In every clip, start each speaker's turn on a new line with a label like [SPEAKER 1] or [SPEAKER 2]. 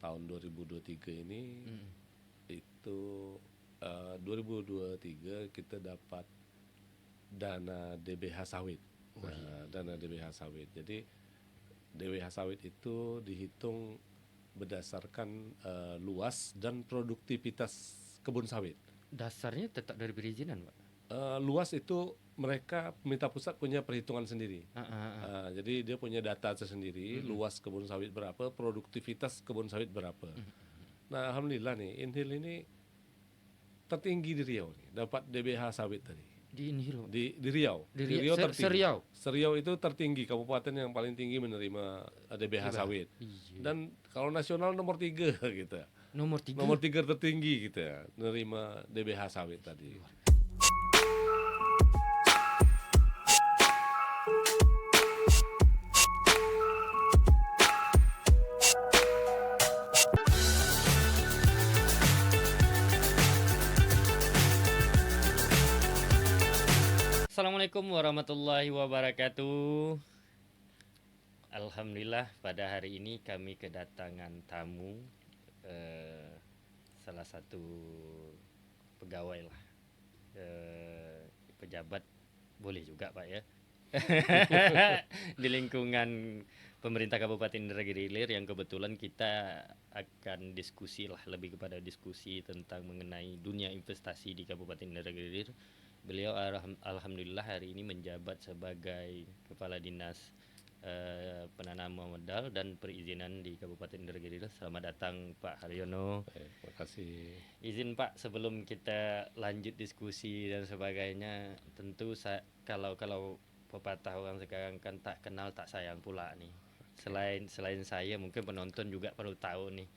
[SPEAKER 1] tahun 2023 ini
[SPEAKER 2] Mm.
[SPEAKER 1] itu 2023 kita dapat dana DBH sawit.
[SPEAKER 2] Oh,
[SPEAKER 1] Nah, dana DBH sawit. Jadi DBH sawit itu dihitung berdasarkan luas dan produktivitas kebun sawit.
[SPEAKER 2] dasarnya tetap dari perizinan, Pak.
[SPEAKER 1] Luas itu mereka pemerintah pusat punya perhitungan sendiri. Jadi dia punya data tersendiri, luas kebun sawit berapa, produktivitas kebun sawit berapa. Nah, alhamdulillah nih, Inhil ini tertinggi di Riau nih, dapat DBH sawit tadi.
[SPEAKER 2] Di ini loh.
[SPEAKER 1] Di Riau.
[SPEAKER 2] Di
[SPEAKER 1] Di
[SPEAKER 2] Riau,
[SPEAKER 1] Riau tertinggi.
[SPEAKER 2] Seriau.
[SPEAKER 1] Seriau itu tertinggi, kabupaten yang paling tinggi menerima DBH sawit.
[SPEAKER 2] Iya.
[SPEAKER 1] Dan kalau nasional nomor 3 gitu.
[SPEAKER 2] Nomor 3.
[SPEAKER 1] Nomor 3 tertinggi gitu ya, menerima DBH sawit tadi.
[SPEAKER 2] Assalamualaikum warahmatullahi wabarakatuh. Alhamdulillah pada hari ini kami kedatangan tamu, salah satu pegawai lah, pejabat boleh juga Pak ya, di lingkungan pemerintah Kabupaten Indragiri Hilir, yang kebetulan kita akan diskusi lah, lebih kepada diskusi tentang mengenai dunia investasi di Kabupaten Indragiri Hilir. Beliau alhamdulillah hari ini menjabat sebagai Kepala Dinas Penanaman Modal dan Perizinan di Kabupaten Indragiri Hilir. Selamat datang Pak Haryono.
[SPEAKER 1] Terima kasih.
[SPEAKER 2] Izin Pak, sebelum kita lanjut diskusi dan sebagainya, tentu kalau pepatah orang sekarang kan tak kenal tak sayang pula nih. Selain saya, mungkin penonton juga perlu tahu nih,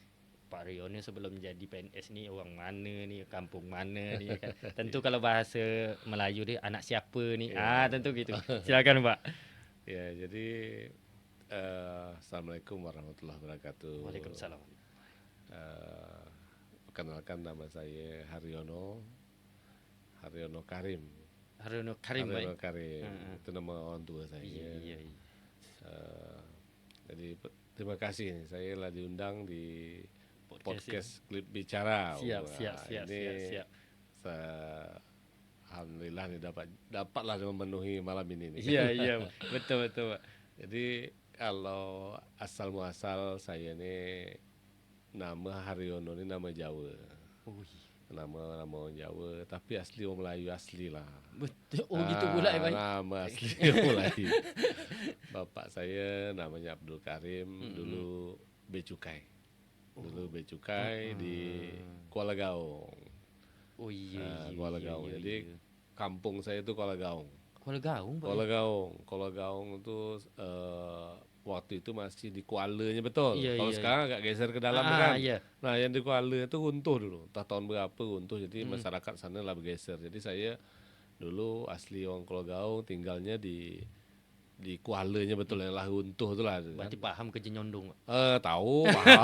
[SPEAKER 2] Pak Haryono sebelum jadi PNS nih orang mana nih, kampung mana nih kan. Tentu kalau bahasa Melayu dia anak siapa nih. Tentu gitu. Silakan Pak.
[SPEAKER 1] Ya, jadi Assalamualaikum warahmatullahi wabarakatuh.
[SPEAKER 2] Waalaikumsalam.
[SPEAKER 1] Perkenalkan, nama saya Haryono Karim.
[SPEAKER 2] Haryono Karim,
[SPEAKER 1] Haryono
[SPEAKER 2] Pak.
[SPEAKER 1] Karim. Itu nama orang tua saya.
[SPEAKER 2] Iya.
[SPEAKER 1] Jadi terima kasih nih, saya lah diundang di podcast Klip Bicara.
[SPEAKER 2] Siap.
[SPEAKER 1] Alhamdulillah nih dapatlah memenuhi malam ini nih.
[SPEAKER 2] Iya, betul Pak.
[SPEAKER 1] Jadi kalau asal muasal saya nih, nama Haryono ini nama Jawa. Nama Jawa, tapi asli orang Melayu asli lah.
[SPEAKER 2] Betul. Gitu pula ya Pak.
[SPEAKER 1] Nama asli orang Melayu. Bapak saya namanya Abdul Karim, dulu becukai. Di Kuala Gaong.
[SPEAKER 2] Oh iya.
[SPEAKER 1] Kuala Gaong. Jadi kampung saya itu Kuala Gaong.
[SPEAKER 2] Kuala Gaong, Pak.
[SPEAKER 1] Kuala Gaong itu waktu itu masih di Kualanya, betul. Kalau sekarang agak geser ke dalam kan.
[SPEAKER 2] Iya.
[SPEAKER 1] Nah, yang di Kuala itu runtuh dulu. Entah tahun berapa runtuh. Jadi masyarakat sana lah bergeser. Jadi saya dulu asli orang Kuala Gaong, tinggalnya di Kualanya, betul, yang lah runtuh itu lah.
[SPEAKER 2] Berarti paham ke Jenyondong, Pak.
[SPEAKER 1] Tahu, paham.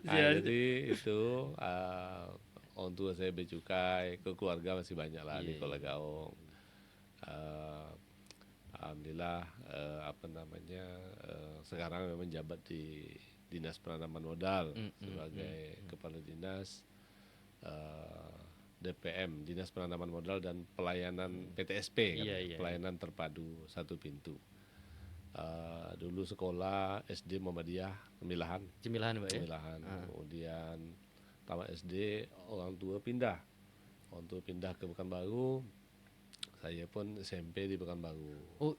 [SPEAKER 1] Jadi itu orang tua saya becukai, ke keluarga masih banyak lah di Kuala Gaong. Alhamdulillah sekarang memang jabat di Dinas Penanaman Modal sebagai Kepala Dinas DPM, Dinas Penanaman Modal dan Pelayanan PTSP, Pelayanan Terpadu Satu Pintu. Dulu sekolah SD Muhammadiyah Cemilahan, Pak ya. Kemudian tamat SD orang tua pindah ke Pekanbaru. Saya pun SMP di Pekanbaru.
[SPEAKER 2] Oh,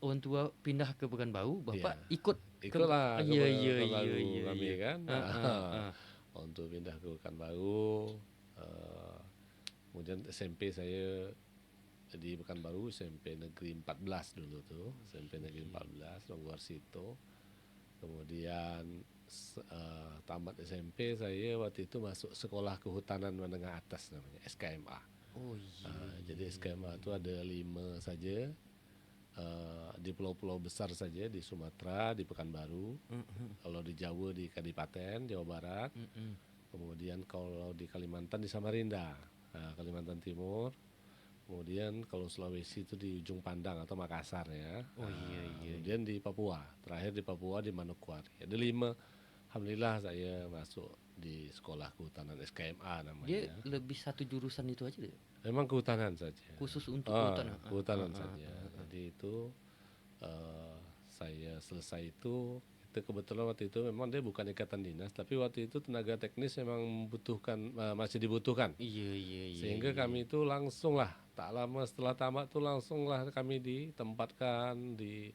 [SPEAKER 2] orang tua pindah ke Pekanbaru, Bapak
[SPEAKER 1] ikutlah ke Pekanbaru kami kan. Orang tua pindah ke Pekanbaru. Kemudian SMP saya di Pekanbaru, SMP Negeri 14 dulu tuh, SMP Negeri 14 Longguar Sito. Kemudian tamat SMP saya waktu itu masuk Sekolah Kehutanan Menengah Atas, namanya SKMA. Jadi SKMA itu ada 5 saja, di pulau-pulau besar saja, di Sumatera, di Pekanbaru. Kalau di Jawa di Kadipaten, Jawa Barat. Kemudian kalau di Kalimantan di Samarinda, Kalimantan Timur. kemudian kalau Sulawesi itu di Ujung Pandang atau Makassar ya.
[SPEAKER 2] Oh iya iya.
[SPEAKER 1] Kemudian di Papua, terakhir di Papua di Manokwari. Ada 5. Alhamdulillah saya masuk di sekolah kehutanan SKMA
[SPEAKER 2] Dia
[SPEAKER 1] namanya.
[SPEAKER 2] lebih satu jurusan itu aja deh.
[SPEAKER 1] Memang kehutanan saja.
[SPEAKER 2] Khusus untuk kehutanan.
[SPEAKER 1] Kehutanan saja. Jadi itu saya selesai itu kebetulan waktu itu memang dia bukan ikatan dinas, tapi waktu itu tenaga teknis memang membutuhkan, masih dibutuhkan.
[SPEAKER 2] Iya iya iya.
[SPEAKER 1] Sehingga kami itu langsung lah, tak lama setelah tamat tuh langsung lah kami ditempatkan di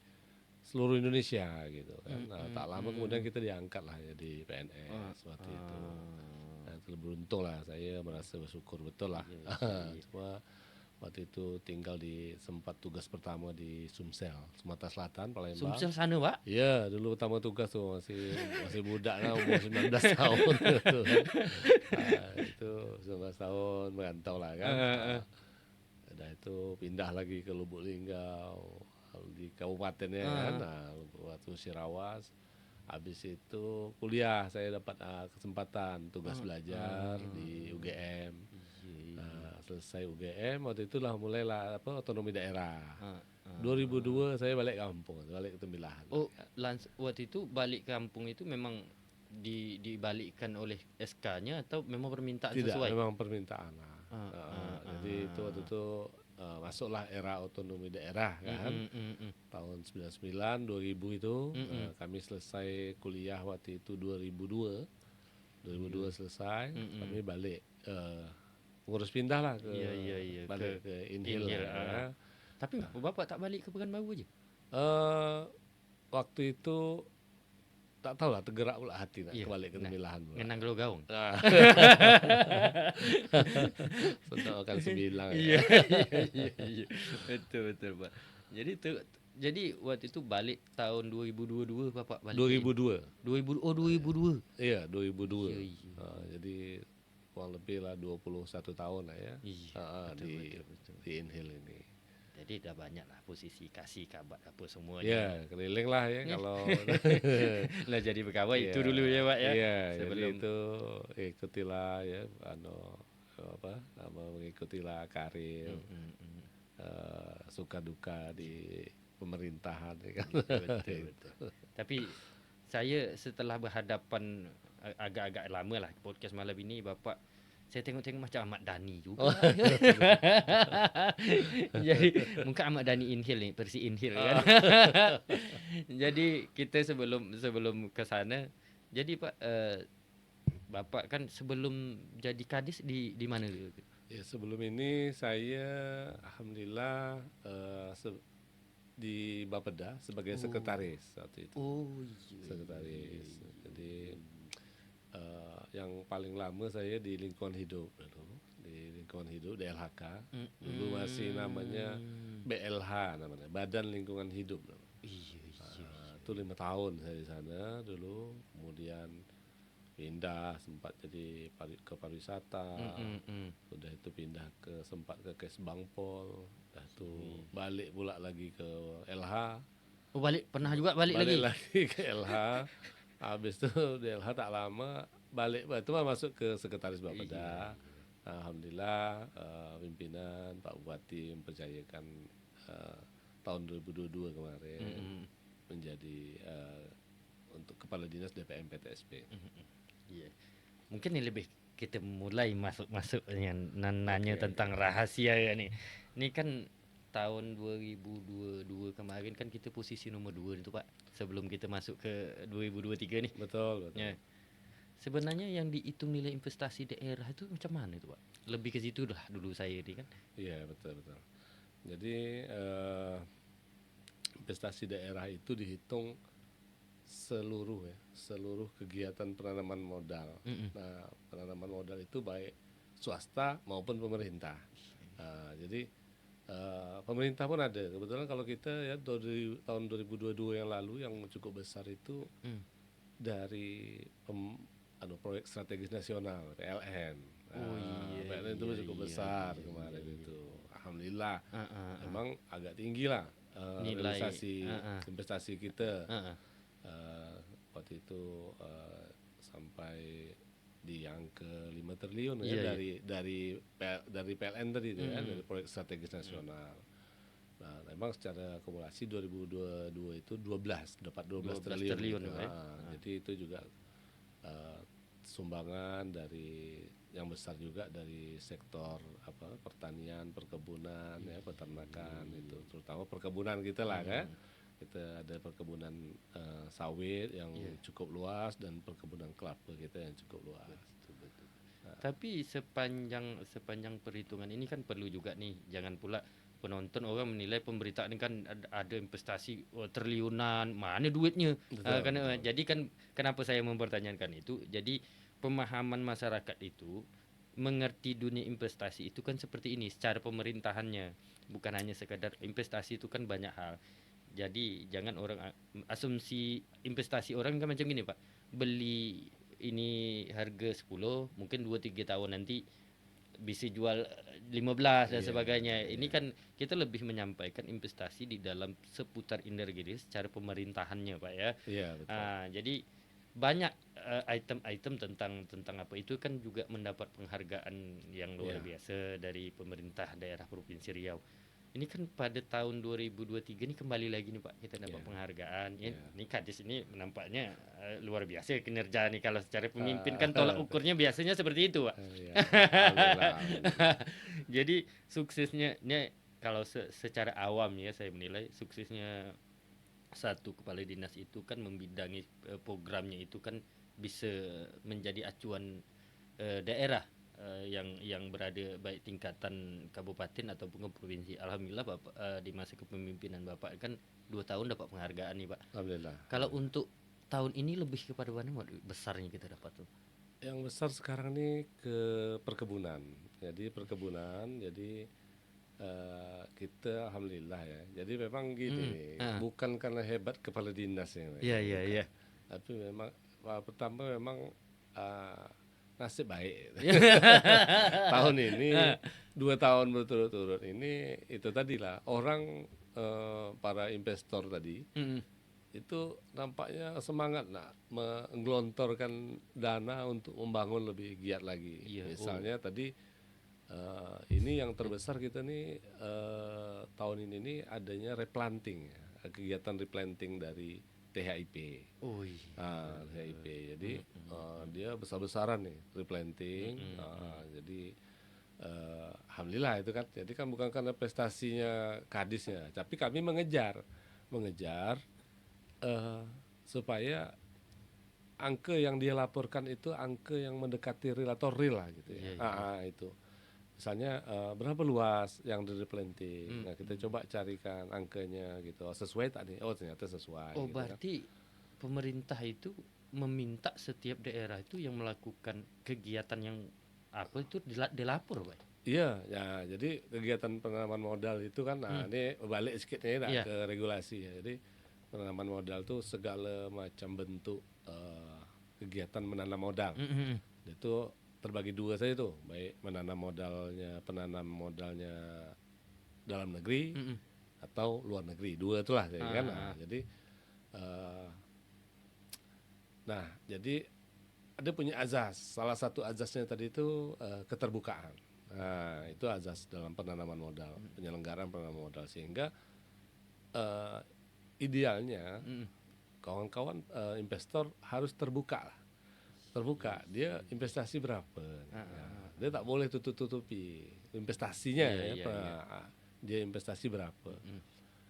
[SPEAKER 1] seluruh Indonesia gitu kan. Nah, tak lama kemudian kita diangkat lah jadi PNS waktu itu. Nah, itu beruntung lah, saya merasa bersyukur betul lah. Cuma waktu itu tinggal sempat tugas pertama di Sumsel, Sumatera Selatan, Palembang.
[SPEAKER 2] Sumsel sana, Pak.
[SPEAKER 1] Iya, dulu pertama tugas tuh masih muda lah, umur 19 tahun tuh. Itu 19 tahun merantau lah kan. Udah itu pindah lagi ke Lubuk Linggau di kabupatennya kan. Nah, waktu Sirawas. Habis itu kuliah saya dapat kesempatan tugas belajar di UGM. Nah, selesai UGM waktu itulah mulailah otonomi daerah. 2002 saya balik kampung, balik ke Tembilahan.
[SPEAKER 2] Oh, waktu itu balik kampung itu memang dibalikkan oleh SK-nya atau memang permintaan
[SPEAKER 1] Tidak,
[SPEAKER 2] sesuai?
[SPEAKER 1] memang permintaan lah. Jadi itu waktu itu masuklah era otonomi daerah kan. Tahun 99, 2000 itu kami selesai kuliah waktu itu 2002 selesai, kami balik ngurus pindah lah ke balik ke Inhil ya.
[SPEAKER 2] Tapi Bapak tak balik ke Pekanbaru aja?
[SPEAKER 1] Waktu itu tak tahu lah, tergerak pula hati nak kembali ke Tembilahan pula.
[SPEAKER 2] Ngenang Gelo Gaung.
[SPEAKER 1] Senang 9
[SPEAKER 2] Iya. Betul Pak. Jadi waktu itu balik tahun 2022 Bapak balik.
[SPEAKER 1] 2002.
[SPEAKER 2] 2002.
[SPEAKER 1] Iya, 2002.
[SPEAKER 2] Iya.
[SPEAKER 1] Jadi kurang lebih lah 21 tahun lah ya.
[SPEAKER 2] Iya.
[SPEAKER 1] Di Inhil ini.
[SPEAKER 2] Jadi udah banyak lah posisi kasih kabar apa semuanya.
[SPEAKER 1] Ya, keliling lah ya kalau
[SPEAKER 2] lah jadi pegawai itu dulu ya Pak ya.
[SPEAKER 1] Iya,
[SPEAKER 2] sebelum
[SPEAKER 1] jadi itu ikutilah ya mengikutilah karir suka duka di pemerintahan ya kan.
[SPEAKER 2] Betul. Tapi saya setelah berhadapan agak-agak lama lah podcast malam ini Bapak, saya tengok-tengok macam Ahmad Dhani juga. Jadi muka Ahmad Dhani Inhil nih, versi Inhil kan. Jadi kita sebelum ke sana, jadi Pak Bapak kan sebelum jadi kadis di mana dulu?
[SPEAKER 1] Ya, sebelum ini saya alhamdulillah di Bapeda sebagai sekretaris waktu itu.
[SPEAKER 2] Oh iya.
[SPEAKER 1] Sekretaris. Jadi yang paling lama saya di lingkungan hidup dulu, di lingkungan hidup di LHK. Dulu masih namanya BLH namanya, Badan Lingkungan Hidup.
[SPEAKER 2] Iya.
[SPEAKER 1] Itu 5 tahun saya di sana dulu, kemudian pindah sempat jadi ke pariwisata. Udah itu pindah sempat ke Kesbangpol, udah itu balik pula lagi ke LH.
[SPEAKER 2] Oh pernah juga balik
[SPEAKER 1] lagi ke LH. Habis itu di LH tak lama balik itu masuk ke sekretaris Bapeda. Alhamdulillah pimpinan Pak Bupati mempercayakan tahun 2022 kemarin menjadi untuk kepala dinas DPM PTSP.
[SPEAKER 2] Iya. Mungkin ini lebih kita mulai masuk yang nanya tentang rahasia ya nih. Ini kan tahun 2022 kemarin kan kita posisi nomor 2 itu Pak. Sebelum kita masuk ke 2023 nih.
[SPEAKER 1] Betul.
[SPEAKER 2] Ya. Sebenarnya yang dihitung nilai investasi daerah itu macam mana itu Pak? Lebih ke situ lah dulu saya ini kan.
[SPEAKER 1] Iya, betul. Jadi investasi daerah itu dihitung seluruh kegiatan penanaman modal. Nah, penanaman modal itu baik swasta maupun pemerintah. Jadi pemerintah pun ada. Kebetulan kalau kita ya dari tahun 2022 yang lalu yang cukup besar itu dari proyek strategis nasional PLN. PLN itu cukup besar kemarin itu. Alhamdulillah. Emang agak tinggi lah realisasi investasi kita. Waktu itu sampai di angka 5 triliun ya,
[SPEAKER 2] Iya, iya.
[SPEAKER 1] dari PLN tadi itu ya,
[SPEAKER 2] Mm-mm.
[SPEAKER 1] dari proyek strategis nasional. Nah, memang secara akumulasi 2022 itu dapat 12
[SPEAKER 2] 12
[SPEAKER 1] triliun
[SPEAKER 2] triliun
[SPEAKER 1] gitu.
[SPEAKER 2] ya, Pak.
[SPEAKER 1] Jadi itu juga eh, sumbangan dari yang besar juga dari sektor apa pertanian, perkebunan ya, peternakan itu, terutama perkebunan kita lah kan. Kita ada perkebunan sawit yang
[SPEAKER 2] Iya.
[SPEAKER 1] cukup luas dan perkebunan kelapa kita yang cukup luas.
[SPEAKER 2] Betul, betul. Tapi sepanjang perhitungan ini kan perlu juga nih, jangan pula penonton orang menilai pemberitaan ini kan ada investasi triliunan, mana duitnya?
[SPEAKER 1] Betul, betul.
[SPEAKER 2] Jadi kan kenapa saya mempertanyakan itu? Jadi pemahaman masyarakat itu mengerti dunia investasi itu kan seperti ini secara pemerintahannya, bukan hanya sekadar investasi itu kan banyak hal. Jadi jangan orang asumsi investasi orang kan macam gini, Pak. Beli ini harga 10, mungkin 2-3 tahun nanti bisa jual 15 dan
[SPEAKER 1] Iya,
[SPEAKER 2] sebagainya. Ini
[SPEAKER 1] iya,
[SPEAKER 2] kan kita lebih menyampaikan investasi di dalam seputar energi secara pemerintahannya, Pak ya.
[SPEAKER 1] iya betul.
[SPEAKER 2] Jadi banyak item-item tentang apa itu kan juga mendapat penghargaan yang luar
[SPEAKER 1] Iya,
[SPEAKER 2] biasa dari pemerintah daerah Provinsi Riau. Ini kan pada tahun 2023 ini kembali lagi nih Pak, kita dapat
[SPEAKER 1] iya,
[SPEAKER 2] penghargaan.
[SPEAKER 1] iya.
[SPEAKER 2] Ini Kadis ini nampaknya luar biasa kinerja nih, kalau secara pemimpin kan tolak
[SPEAKER 1] Eh,
[SPEAKER 2] ukurnya biasanya seperti itu Pak.
[SPEAKER 1] iya, alhamdulillah, alhamdulillah.
[SPEAKER 2] Jadi suksesnya ini kalau secara awam ya saya menilai suksesnya satu kepala dinas itu kan membidangi programnya itu kan bisa menjadi acuan daerah yang berada baik tingkatan kabupaten ataupun ke provinsi. Alhamdulillah Bapak di masa kepemimpinan Bapak kan 2 tahun dapat penghargaan nih Pak.
[SPEAKER 1] Alhamdulillah,
[SPEAKER 2] Kalau
[SPEAKER 1] alhamdulillah.
[SPEAKER 2] untuk tahun ini lebih kepada mana Pak, besarnya kita dapat tuh?
[SPEAKER 1] Yang besar sekarang ini ke perkebunan. Jadi perkebunan, jadi kita alhamdulillah ya. Jadi memang gini,
[SPEAKER 2] Ah.
[SPEAKER 1] bukan karena hebat kepala dinasnya,
[SPEAKER 2] Iya, iya,
[SPEAKER 1] bukan.
[SPEAKER 2] iya.
[SPEAKER 1] Tapi memang pertama memang eh, nasib baik. Tahun ini 2 tahun berturut-turut ini itu tadi lah orang para investor tadi
[SPEAKER 2] Mm-mm.
[SPEAKER 1] itu nampaknya semangat nak menggelontorkan dana untuk membangun lebih giat lagi.
[SPEAKER 2] Iya,
[SPEAKER 1] Misalnya tadi ini yang terbesar kita nih tahun ini nih adanya replanting ya, kegiatan replanting dari THIP.
[SPEAKER 2] Oh iya.
[SPEAKER 1] THIP. Jadi dia besar-besaran nih replanting. Jadi alhamdulillah itu kan. Jadi kan bukan karena prestasinya kadisnya, tapi kami mengejar supaya angka yang dia laporkan itu angka yang mendekati real atau real lah gitu ya.
[SPEAKER 2] Iya, iya.
[SPEAKER 1] Itu. Misalnya berapa luas yang di replanting. Nah, kita coba carikan angkanya gitu. Oh, sesuai tak nih? Oh, ternyata sesuai
[SPEAKER 2] Oh
[SPEAKER 1] gitu kan.
[SPEAKER 2] berarti pemerintah itu meminta setiap daerah itu yang melakukan kegiatan yang apa itu dilapor, Pak?
[SPEAKER 1] Iya, ya jadi kegiatan penanaman modal itu kan, nah ini balik sedikit nih nah,
[SPEAKER 2] Iya.
[SPEAKER 1] ke regulasi ya. Jadi penanaman modal tuh segala macam bentuk kegiatan menanam modal.
[SPEAKER 2] Mm-mm.
[SPEAKER 1] Itu terbagi dua saja tuh, baik penanam modalnya dalam negeri
[SPEAKER 2] Mm-mm.
[SPEAKER 1] atau luar negeri. Dua itulah ya kan.
[SPEAKER 2] Ah.
[SPEAKER 1] Jadi eh, jadi ada punya azas. Salah satu azasnya tadi itu keterbukaan. Nah, itu azas dalam penanaman modal, penyelenggaraan penanaman modal sehingga eh, idealnya
[SPEAKER 2] Mm-mm.
[SPEAKER 1] kawan-kawan investor harus terbuka lah. Terbuka, dia investasi berapa? Dia tak boleh tutup-tutupi investasinya
[SPEAKER 2] Iya,
[SPEAKER 1] ya,
[SPEAKER 2] iya, iya.
[SPEAKER 1] dia investasi berapa.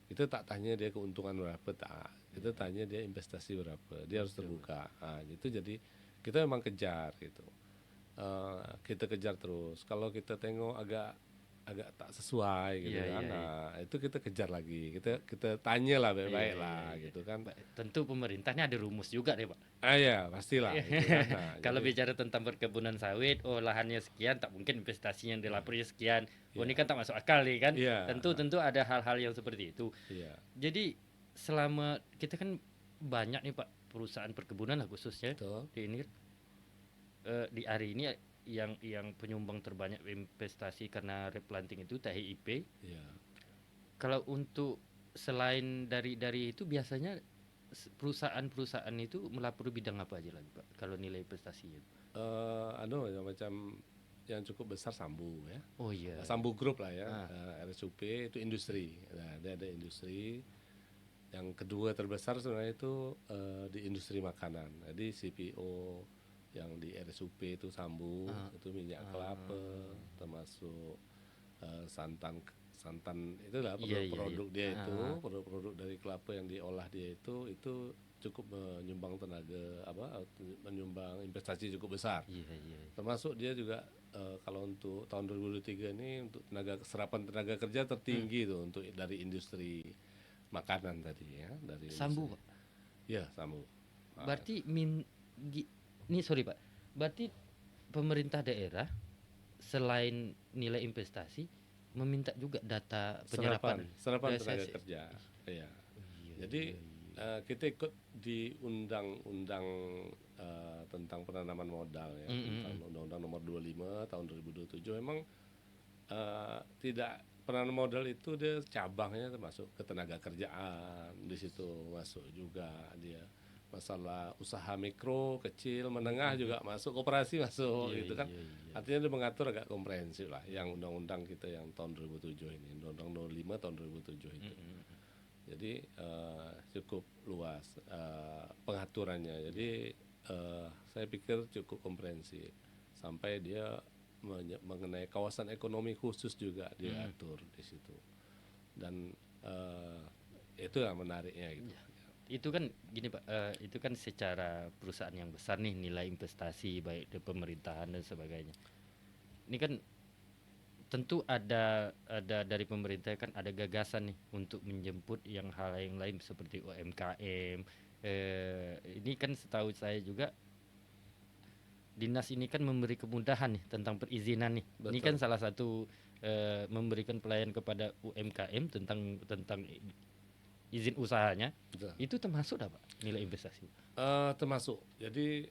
[SPEAKER 1] Kita tak tanya dia keuntungan berapa, tak. Kita tanya dia investasi berapa. Dia harus terbuka. Itu jadi kita memang kejar gitu. Kita kejar terus. Kalau kita tengok agak tak sesuai gitu
[SPEAKER 2] Iya,
[SPEAKER 1] kan,
[SPEAKER 2] iya, iya.
[SPEAKER 1] itu kita kejar lagi. Kita tanya lah baik-baik
[SPEAKER 2] Iya,
[SPEAKER 1] lah
[SPEAKER 2] iya, iya.
[SPEAKER 1] gitu kan.
[SPEAKER 2] Tentu pemerintahnya ada rumus juga deh, Pak.
[SPEAKER 1] Ya pastilah gitu kan. Nah,
[SPEAKER 2] Kalau
[SPEAKER 1] jadi
[SPEAKER 2] bicara tentang perkebunan sawit, oh lahannya sekian, tak mungkin investasi yang dilapornya sekian. Oh ini kan tak masuk akal nih kan.
[SPEAKER 1] Iya,
[SPEAKER 2] Tentu ada hal-hal yang seperti itu.
[SPEAKER 1] iya,
[SPEAKER 2] Jadi selama kita kan banyak nih Pak perusahaan perkebunan lah khususnya
[SPEAKER 1] betul.
[SPEAKER 2] di ini di hari ini yang penyumbang terbanyak investasi karena replanting itu THIP.
[SPEAKER 1] Iya.
[SPEAKER 2] Kalau untuk selain dari itu biasanya perusahaan-perusahaan itu melapor bidang apa aja lagi Pak kalau nilai investasinya?
[SPEAKER 1] Ya macam yang cukup besar Sambu ya.
[SPEAKER 2] Oh iya.
[SPEAKER 1] Sambu Group lah ya.
[SPEAKER 2] Ah.
[SPEAKER 1] RSUP itu industri. Nah, dia ada industri. Yang kedua terbesar sebenarnya itu di industri makanan. Jadi CPO yang di RSUP itu Sambu, itu minyak kelapa, termasuk santan santan itulah
[SPEAKER 2] Iya iya iya.
[SPEAKER 1] produk-produk dia itu, produk-produk dari kelapa yang diolah dia itu cukup menyumbang tenaga menyumbang investasi cukup besar.
[SPEAKER 2] Iya iya.
[SPEAKER 1] Termasuk dia juga kalau untuk tahun 2023 ini untuk serapan tenaga kerja tertinggi tuh untuk dari industri makanan tadi ya, dari
[SPEAKER 2] Sambu
[SPEAKER 1] industri.
[SPEAKER 2] Pak.
[SPEAKER 1] Ya, Sambu.
[SPEAKER 2] Berarti ini sorry Pak. Berarti pemerintah daerah selain nilai investasi meminta juga data penyerapan
[SPEAKER 1] serapan
[SPEAKER 2] dari
[SPEAKER 1] tenaga kerja. Iya. Jadi kita ikut di undang-undang tentang penanaman modal ya, tentang Undang-Undang Nomor 25 tahun 2027 memang tidak penanaman modal itu dia cabangnya termasuk ketenaga kerjaan, di situ masuk juga dia masalah usaha mikro, kecil, menengah juga masuk, koperasi masuk
[SPEAKER 2] Iya,
[SPEAKER 1] gitu kan.
[SPEAKER 2] iya, iya.
[SPEAKER 1] Artinya dia mengatur agak komprehensif lah yang undang-undang kita yang tahun 2007 ini, Undang-Undang Nomor 5 tahun 2007 itu. Jadi cukup luas pengaturannya. Jadi saya pikir cukup komprehensif sampai dia mengenai kawasan ekonomi khusus juga diatur di situ. Dan itu yang menariknya gitu.
[SPEAKER 2] Itu kan gini Pak, itu kan secara perusahaan yang besar nih nilai investasi baik dari pemerintahan dan sebagainya. Ini kan tentu ada dari pemerintah kan ada gagasan nih untuk menjemput yang hal yang lain seperti UMKM. Ini kan setahu saya juga dinas ini kan memberi kemudahan nih tentang perizinan nih. Ini kan salah satu memberikan pelayanan kepada UMKM tentang izin usahanya.
[SPEAKER 1] Betul.
[SPEAKER 2] Itu termasuk apa nilai investasi?
[SPEAKER 1] Termasuk. Jadi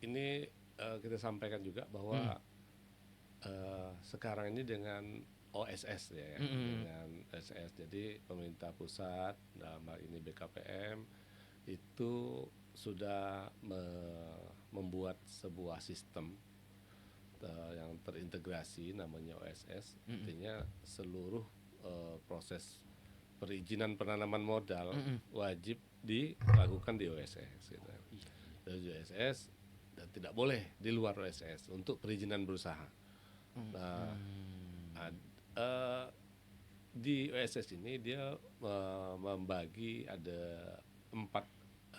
[SPEAKER 1] ini kita sampaikan juga bahwa sekarang ini dengan OSS ya, dengan OSS. Jadi pemerintah pusat dalam hal ini BKPM itu sudah membuat sebuah sistem yang terintegrasi namanya OSS. Artinya seluruh proses perizinan penanaman modal wajib dilakukan di OSS gitu. Dari OSS dan tidak boleh di luar OSS untuk perizinan berusaha. Nah, di OSS ini dia membagi ada 4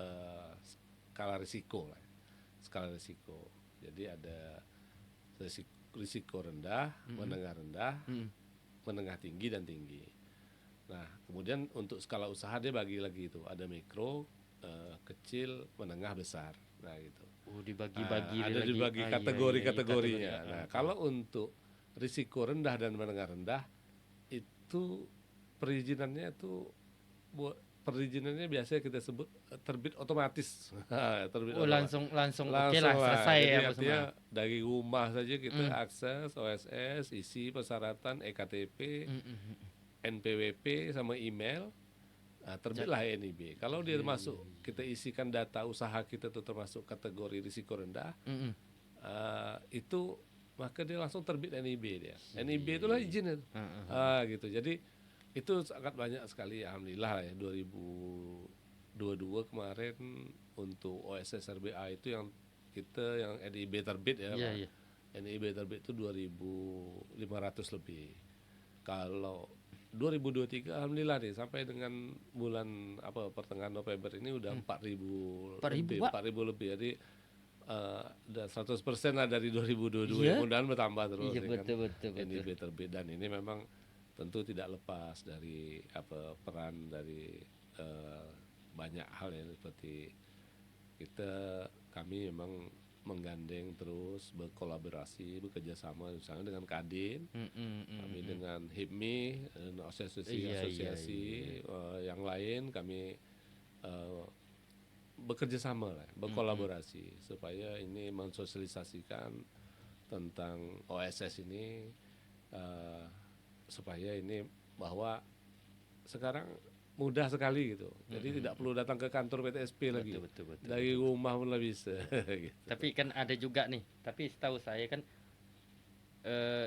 [SPEAKER 1] skala risiko lah. Skala risiko. Jadi ada risiko rendah, menengah rendah, menengah tinggi dan tinggi. Nah, kemudian untuk skala usaha dia bagi lagi itu, ada mikro, kecil, menengah, besar. Nah, gitu.
[SPEAKER 2] Oh, dibagi-bagi
[SPEAKER 1] ada
[SPEAKER 2] lagi.
[SPEAKER 1] dibagi
[SPEAKER 2] Iya,
[SPEAKER 1] kategori-kategorinya.
[SPEAKER 2] kategori.
[SPEAKER 1] Nah, kalau untuk risiko rendah dan menengah rendah itu perizinannya biasanya kita sebut terbit otomatis. Terbit otomatis.
[SPEAKER 2] Langsung oke lah selesai
[SPEAKER 1] Jadi
[SPEAKER 2] ya
[SPEAKER 1] artinya
[SPEAKER 2] semua.
[SPEAKER 1] dari rumah saja kita akses OSS, isi persyaratan EKTP, NPWP sama email, terbitlah NIB. Kalau dia masuk, kita isikan data usaha kita tuh termasuk kategori risiko rendah, itu maka dia langsung terbit NIB dia. NIB itulah izin itu. Gitu. Jadi itu sangat banyak sekali, alhamdulillah ya 2022 kemarin untuk OSS RBA itu yang kita yang NIB terbit ya.
[SPEAKER 2] Iya.
[SPEAKER 1] NIB terbit itu 2.500 lebih. Kalau 2023 alhamdulillah nih sampai dengan bulan pertengahan November ini udah 4.000 lebih. Jadi udah 100% lah dari 2022.
[SPEAKER 2] Iya?
[SPEAKER 1] Mudah-mudahan bertambah terus
[SPEAKER 2] Iya,
[SPEAKER 1] ya
[SPEAKER 2] betul.
[SPEAKER 1] kan. NIB terbit dan ini memang tentu tidak lepas dari peran dari banyak hal ya, seperti kami memang menggandeng terus, berkolaborasi, bekerja sama misalnya dengan Kadin, kami dengan HIPMI, asosiasi yang lain kami bekerja sama lah, berkolaborasi supaya ini mensosialisasikan tentang OSS ini supaya ini bahwa sekarang mudah sekali gitu. Jadi
[SPEAKER 2] Mm-mm.
[SPEAKER 1] tidak perlu datang ke kantor PTSP lagi.
[SPEAKER 2] Betul betul betul
[SPEAKER 1] Dari
[SPEAKER 2] betul.
[SPEAKER 1] rumah pun lah bisa gitu.
[SPEAKER 2] Tapi kan ada juga nih, tapi setahu saya kan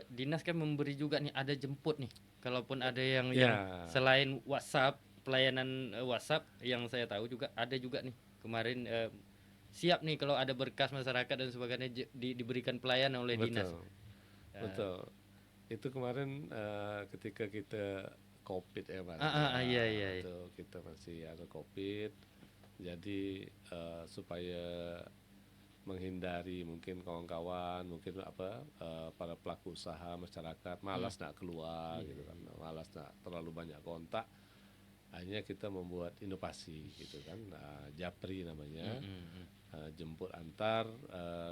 [SPEAKER 2] dinas kan memberi juga nih, ada jemput nih. Kalaupun ada yang
[SPEAKER 1] Ya,
[SPEAKER 2] selain WhatsApp, pelayanan WhatsApp yang saya tahu juga ada juga nih. Kemarin siap nih kalau ada berkas masyarakat dan sebagainya diberikan pelayanan oleh dinas.
[SPEAKER 1] betul.
[SPEAKER 2] Eh,
[SPEAKER 1] Betul. Itu kemarin ketika kita COVID ya Mas
[SPEAKER 2] iya
[SPEAKER 1] ya,
[SPEAKER 2] iya iya.
[SPEAKER 1] itu kita masih ada COVID. Jadi supaya menghindari mungkin kawan-kawan, mungkin para pelaku usaha masyarakat
[SPEAKER 2] Hmm,
[SPEAKER 1] malas nak keluar
[SPEAKER 2] iya
[SPEAKER 1] gitu kan,
[SPEAKER 2] iya.
[SPEAKER 1] malas nak terlalu banyak kontak. Akhirnya kita membuat inovasi gitu kan, Japri namanya,
[SPEAKER 2] Mm.
[SPEAKER 1] jemput antar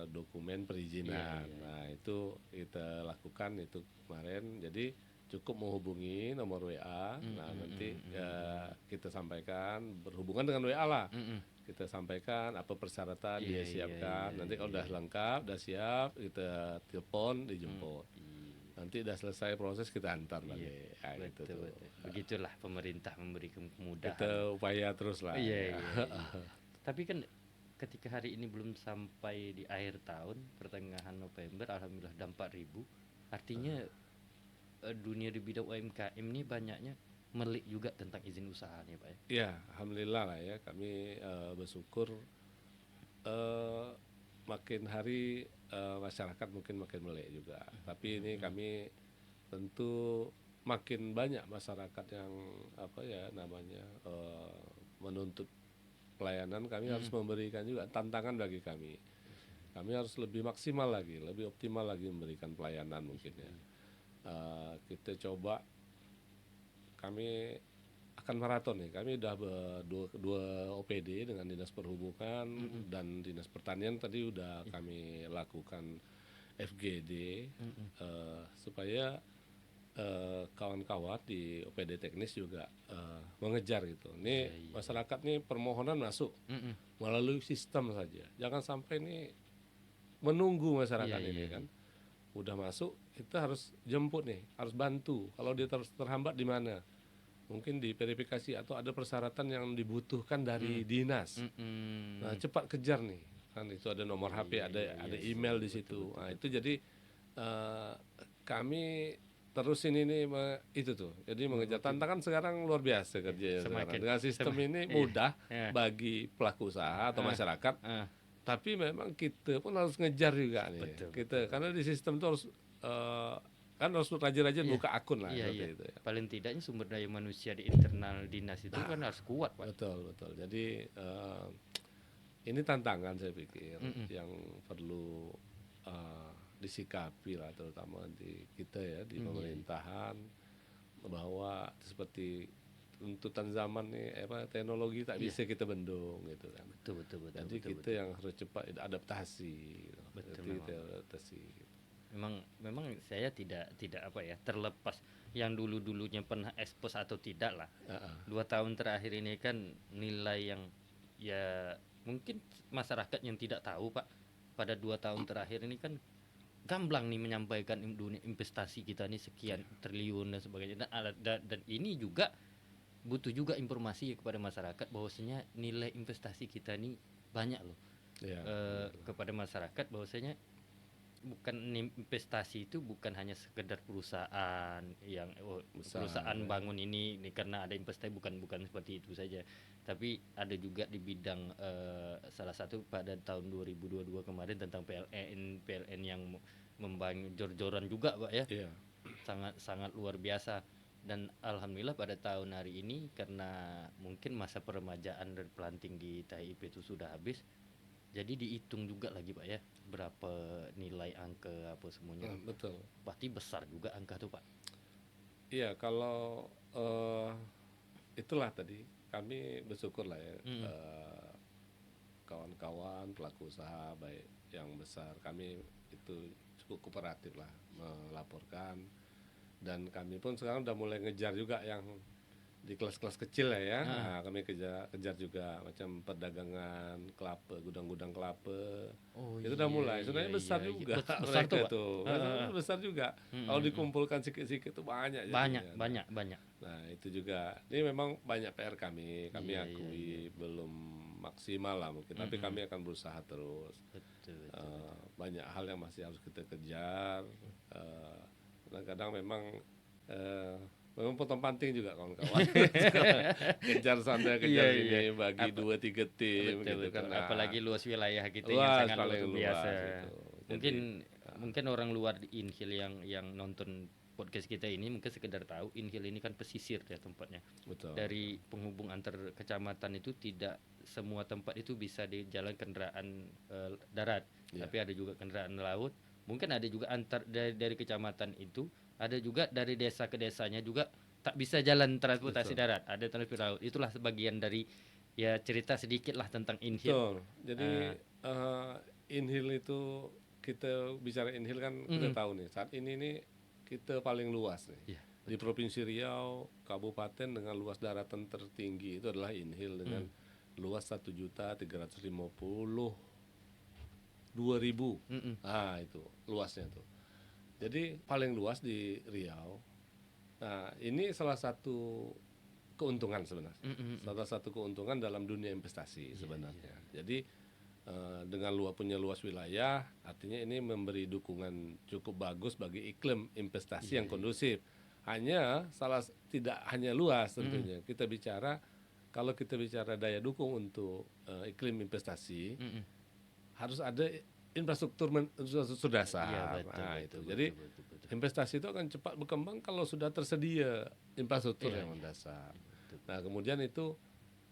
[SPEAKER 1] dokumen
[SPEAKER 2] Iya
[SPEAKER 1] perizinan.
[SPEAKER 2] iya iya.
[SPEAKER 1] Nah itu kita lakukan itu kemarin. Jadi cukup menghubungi nomor WA.
[SPEAKER 2] Mm,
[SPEAKER 1] Nah
[SPEAKER 2] mm,
[SPEAKER 1] nanti
[SPEAKER 2] mm, mm,
[SPEAKER 1] kita sampaikan berhubungan dengan WA lah.
[SPEAKER 2] mm, mm.
[SPEAKER 1] Kita sampaikan apa persyaratan
[SPEAKER 2] Iya
[SPEAKER 1] dia
[SPEAKER 2] iya
[SPEAKER 1] siapkan.
[SPEAKER 2] iya
[SPEAKER 1] Nanti
[SPEAKER 2] iya
[SPEAKER 1] kalau udah
[SPEAKER 2] iya.
[SPEAKER 1] lengkap, udah siap, kita telepon,
[SPEAKER 2] Mm,
[SPEAKER 1] dijemput.
[SPEAKER 2] iya.
[SPEAKER 1] Nanti udah selesai proses kita antar
[SPEAKER 2] Iya,
[SPEAKER 1] balik. Nah, gitu
[SPEAKER 2] betul
[SPEAKER 1] tuh.
[SPEAKER 2] betul. Begitulah pemerintah memberi kemudahan.
[SPEAKER 1] Kita upaya terus lah
[SPEAKER 2] Iya
[SPEAKER 1] ya.
[SPEAKER 2] iya iya. Tapi kan ketika hari ini belum sampai di akhir tahun, pertengahan November, alhamdulillah udah 4.000. Artinya dunia di bidang UMKM ini banyaknya melik juga tentang izin usaha nih Pak ya.
[SPEAKER 1] Ya, alhamdulillah lah ya. Kami bersyukur eh, makin hari masyarakat mungkin makin melek juga. Tapi ini kami tentu makin banyak masyarakat yang apa ya namanya menuntut pelayanan. Kami harus
[SPEAKER 2] Mm,
[SPEAKER 1] memberikan juga tantangan bagi kami. Kami harus lebih maksimal lagi, lebih optimal lagi memberikan pelayanan mungkin ya. Kita coba kami akan maraton nih. Kami udah dua OPD dengan Dinas Perhubungan
[SPEAKER 2] mm,
[SPEAKER 1] dan Dinas Pertanian tadi udah kami lakukan FGD
[SPEAKER 2] mm.
[SPEAKER 1] supaya kawan-kawan di OPD teknis juga mengejar gitu.
[SPEAKER 2] Iya
[SPEAKER 1] Ini
[SPEAKER 2] iya.
[SPEAKER 1] masyarakat nih permohonan masuk
[SPEAKER 2] Mm,
[SPEAKER 1] melalui sistem saja. Jangan sampai nih menunggu
[SPEAKER 2] iya
[SPEAKER 1] masyarakat
[SPEAKER 2] iya
[SPEAKER 1] ini
[SPEAKER 2] iya.
[SPEAKER 1] kan. Udah masuk, kita harus jemput nih, harus bantu. Kalau dia terhambat di mana? Mungkin di verifikasi atau ada persyaratan yang dibutuhkan
[SPEAKER 2] Mm,
[SPEAKER 1] dari dinas. Nah,
[SPEAKER 2] mm.
[SPEAKER 1] cepat kejar nih. Kan itu ada nomor
[SPEAKER 2] Iya
[SPEAKER 1] HP,
[SPEAKER 2] iya
[SPEAKER 1] ada
[SPEAKER 2] iya
[SPEAKER 1] ada
[SPEAKER 2] iya
[SPEAKER 1] email
[SPEAKER 2] betul
[SPEAKER 1] di
[SPEAKER 2] betul
[SPEAKER 1] situ.
[SPEAKER 2] betul
[SPEAKER 1] Nah, itu
[SPEAKER 2] betul.
[SPEAKER 1] jadi eh, kami terus ini nih itu tuh. Jadi mengejar
[SPEAKER 2] Mungkin
[SPEAKER 1] tantangan sekarang luar biasa
[SPEAKER 2] ya,
[SPEAKER 1] kerjanya sekarang.
[SPEAKER 2] semakin
[SPEAKER 1] Dengan sistem ini
[SPEAKER 2] iya.
[SPEAKER 1] mudah
[SPEAKER 2] Ya.
[SPEAKER 1] bagi pelaku usaha atau
[SPEAKER 2] Ah,
[SPEAKER 1] masyarakat,
[SPEAKER 2] ah.
[SPEAKER 1] tapi memang kita pun harus ngejar juga nih.
[SPEAKER 2] Betul betul
[SPEAKER 1] Kita karena
[SPEAKER 2] betul.
[SPEAKER 1] di sistem itu harus kan harus rajin-rajin
[SPEAKER 2] Iya,
[SPEAKER 1] buka akun lah
[SPEAKER 2] iya iya.
[SPEAKER 1] seperti itu ya.
[SPEAKER 2] Paling tidaknya sumber daya manusia di internal dinas itu kan harus kuat, Pak.
[SPEAKER 1] Betul, betul. Jadi ini tantangan saya pikir
[SPEAKER 2] Mm-mm.
[SPEAKER 1] yang perlu disikapi lah terutama di kita ya di
[SPEAKER 2] Iya, iya.
[SPEAKER 1] pemerintahan bahwa seperti tuntutan zaman nih teknologi tak
[SPEAKER 2] Iya,
[SPEAKER 1] bisa kita bendung gitu kan.
[SPEAKER 2] betul betul betul
[SPEAKER 1] Jadi
[SPEAKER 2] betul
[SPEAKER 1] kita
[SPEAKER 2] betul.
[SPEAKER 1] yang harus cepat adaptasi gitu.
[SPEAKER 2] Betul
[SPEAKER 1] Jadi
[SPEAKER 2] memang.
[SPEAKER 1] kita adaptasi gitu.
[SPEAKER 2] Memang saya tidak apa ya, terlepas yang dulu-dulunya pernah ekspos atau tidak lah.
[SPEAKER 1] Heeh.
[SPEAKER 2] 2 tahun terakhir ini kan nilai yang ya mungkin masyarakat yang tidak tahu, Pak. Pada 2 tahun terakhir ini kan gamblang nih menyampaikan dunia investasi kita nih sekian triliun dan sebagainya, dan ini juga butuh juga informasi kepada masyarakat bahwasanya nilai investasi kita nih banyak loh.
[SPEAKER 1] Ya,
[SPEAKER 2] Kepada masyarakat bahwasanya bukan investasi itu bukan hanya sekedar perusahaan yang
[SPEAKER 1] besar
[SPEAKER 2] perusahaan
[SPEAKER 1] ya.
[SPEAKER 2] bangun ini karena ada investasi, bukan seperti itu saja, tapi ada juga di bidang salah satu pada tahun 2022 kemarin tentang PLN yang membangun jor-joran juga Pak ya,
[SPEAKER 1] Iya.
[SPEAKER 2] sangat sangat luar biasa. Dan alhamdulillah pada tahun hari ini karena mungkin masa peremajaan dan planting di THIP itu sudah habis, jadi dihitung juga lagi Pak ya berapa nilai angka apa semuanya.
[SPEAKER 1] Betul.
[SPEAKER 2] Pasti besar juga angka tuh Pak.
[SPEAKER 1] Iya, kalau itulah tadi kami bersyukur lah ya
[SPEAKER 2] Mm.
[SPEAKER 1] kawan-kawan pelaku usaha baik yang besar kami itu cukup kooperatif lah melaporkan dan kami pun sekarang udah mulai ngejar juga yang di kelas-kelas kecil ya.
[SPEAKER 2] Heeh.
[SPEAKER 1] Nah, kami kejar juga macam perdagangan kelapa, gudang-gudang kelapa.
[SPEAKER 2] Oh
[SPEAKER 1] Itu udah
[SPEAKER 2] iya
[SPEAKER 1] mulai.
[SPEAKER 2] iya
[SPEAKER 1] Sebenarnya
[SPEAKER 2] iya
[SPEAKER 1] besar
[SPEAKER 2] iya.
[SPEAKER 1] juga
[SPEAKER 2] Besar tuh,
[SPEAKER 1] mereka
[SPEAKER 2] Pak?
[SPEAKER 1] tuh.
[SPEAKER 2] Heeh
[SPEAKER 1] Besar,
[SPEAKER 2] heeh.
[SPEAKER 1] besar juga. Kalau
[SPEAKER 2] Mhm mhm.
[SPEAKER 1] dikumpulkan sikit-sikit tuh banyak
[SPEAKER 2] Banyak
[SPEAKER 1] jadinya. Nah,
[SPEAKER 2] banyak banyak.
[SPEAKER 1] nah, itu juga. Ini memang banyak PR kami. Kami
[SPEAKER 2] Iya iya iya.
[SPEAKER 1] akui belum maksimal lah mungkin, tapi
[SPEAKER 2] Mhm.
[SPEAKER 1] kami akan berusaha terus.
[SPEAKER 2] Betul betul betul.
[SPEAKER 1] Banyak hal yang masih harus kita kejar. Eh, Kadang-kadang memang eh, memang potong panting juga kawan-kawan. Kejar sana,
[SPEAKER 2] Iya
[SPEAKER 1] kejar
[SPEAKER 2] iya.
[SPEAKER 1] sini, bagi
[SPEAKER 2] Apa
[SPEAKER 1] 2 3 tim
[SPEAKER 2] betul
[SPEAKER 1] gitu
[SPEAKER 2] betul.
[SPEAKER 1] kan. Nah,
[SPEAKER 2] Apalagi luas wilayah kita yang
[SPEAKER 1] luas,
[SPEAKER 2] sangat luar
[SPEAKER 1] paling
[SPEAKER 2] biasa.
[SPEAKER 1] luas itu. Jadi
[SPEAKER 2] Mungkin mungkin orang luar di Inhil yang nonton podcast kita ini mungkin sekedar tahu Inhil ini kan pesisir ya tempatnya.
[SPEAKER 1] betul.
[SPEAKER 2] Dari penghubung antar kecamatan itu tidak semua tempat itu bisa di jalan kendaraan darat,
[SPEAKER 1] Iya.
[SPEAKER 2] tapi ada juga kendaraan laut. Mungkin ada juga antar dari kecamatan itu, ada juga dari desa ke desanya juga tak bisa jalan transportasi
[SPEAKER 1] Betul.
[SPEAKER 2] darat, ada transportasi laut. Itulah sebagian dari ya cerita sedikit lah tentang Inhil.
[SPEAKER 1] Betul. Jadi Inhil itu, kita bicara Inhil kan kita tahu nih saat ini nih kita paling luas nih.
[SPEAKER 2] Iya,
[SPEAKER 1] Di Provinsi Riau, kabupaten dengan luas daratan tertinggi itu adalah Inhil dengan luas 1.350.000.
[SPEAKER 2] Mm-mm.
[SPEAKER 1] Ah, itu luasnya tuh. Jadi paling luas di Riau. Nah, ini salah satu keuntungan sebenarnya.
[SPEAKER 2] Mm-mm.
[SPEAKER 1] Salah satu keuntungan dalam dunia investasi sebenarnya. Jadi dengan punya luas wilayah, artinya ini memberi dukungan cukup bagus bagi iklim investasi yang kondusif. Hanya tidak hanya luas tentunya. Kalau kita bicara daya dukung untuk iklim investasi,
[SPEAKER 2] Mm-mm.
[SPEAKER 1] harus ada infrastruktur dasar.
[SPEAKER 2] Iya, betul,
[SPEAKER 1] Nah,
[SPEAKER 2] betul,
[SPEAKER 1] itu.
[SPEAKER 2] betul,
[SPEAKER 1] Jadi
[SPEAKER 2] betul, betul.
[SPEAKER 1] investasi itu akan cepat berkembang kalau sudah tersedia infrastruktur yang mendasar. Nah, kemudian itu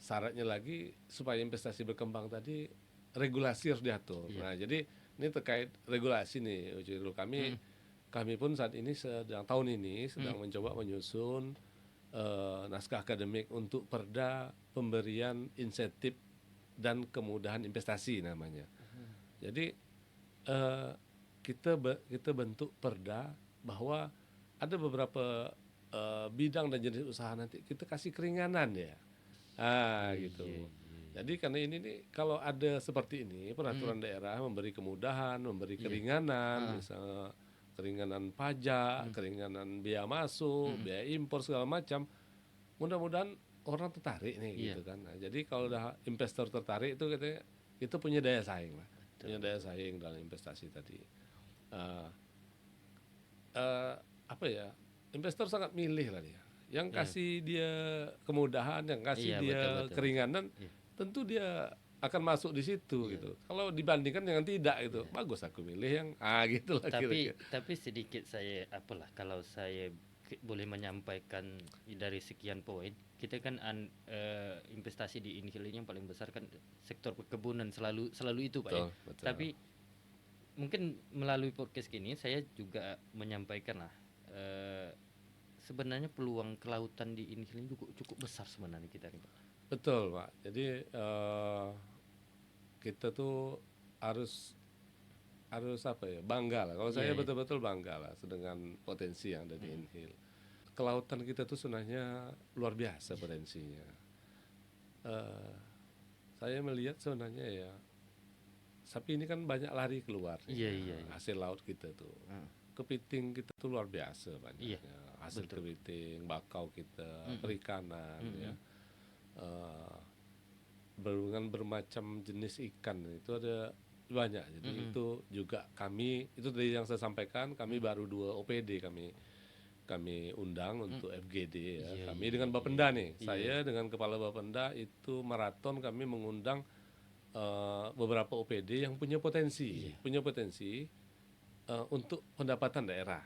[SPEAKER 1] syaratnya lagi supaya investasi berkembang tadi, regulasi harus diatur. Nah, jadi ini terkait regulasi nih, Ucirul. Kami pun saat ini tahun ini sedang mencoba menyusun naskah akademik untuk perda pemberian insentif dan kemudahan investasi namanya. Jadi kita bentuk perda bahwa ada beberapa bidang dan jenis usaha nanti kita kasih keringanan ya. Gitu. Jadi karena ini nih, kalau ada seperti ini peraturan daerah memberi kemudahan, memberi keringanan, misalnya keringanan pajak, keringanan biaya masuk, biaya impor segala macam, mudah-mudahan orang tertarik nih gitu kan. Nah, jadi kalau udah investor tertarik itu katanya itu punya daya saing lah, punya daya saing dalam investasi tadi. Apa ya? Investor sangat milih lah dia. Yang kasih dia kemudahan, yang kasih
[SPEAKER 2] Iya,
[SPEAKER 1] dia
[SPEAKER 2] betul, betul.
[SPEAKER 1] keringanan, tentu dia akan masuk di situ gitu. Kalau dibandingkan dengan tidak gitu, bagus aku milih yang gitulah kira-kira.
[SPEAKER 2] Tapi sedikit saya kalau saya boleh menyampaikan dari sekian poin, kita kan investasi di Inhil ini yang paling besar kan sektor perkebunan, selalu itu Pak ya.
[SPEAKER 1] Betul.
[SPEAKER 2] Tapi mungkin melalui podcast ini saya juga menyampaikan lah sebenarnya peluang kelautan di Inhil ini cukup besar sebenarnya kita nih Pak.
[SPEAKER 1] Betul Pak. Jadi kita tuh harus apa ya, bangga lah. Kalau saya betul-betul bangga lah dengan potensi yang ada di Inhil. Kelautan kita tuh sebenarnya luar biasa potensinya. Saya melihat sebenarnya ya, sapi ini kan banyak lari keluar hasil laut kita tuh. Kepiting kita tuh luar biasa banyaknya. Hasil kepiting, bakau kita, perikanan ya. Dengan bermacam jenis ikan itu ada banyak. Jadi itu juga itu dari yang saya sampaikan, kami baru 2 OPD kami undang untuk FGD ya. Kami dengan Bapenda nih. Saya dengan Kepala Bapenda itu maraton, kami mengundang beberapa OPD yang punya potensi untuk pendapatan daerah.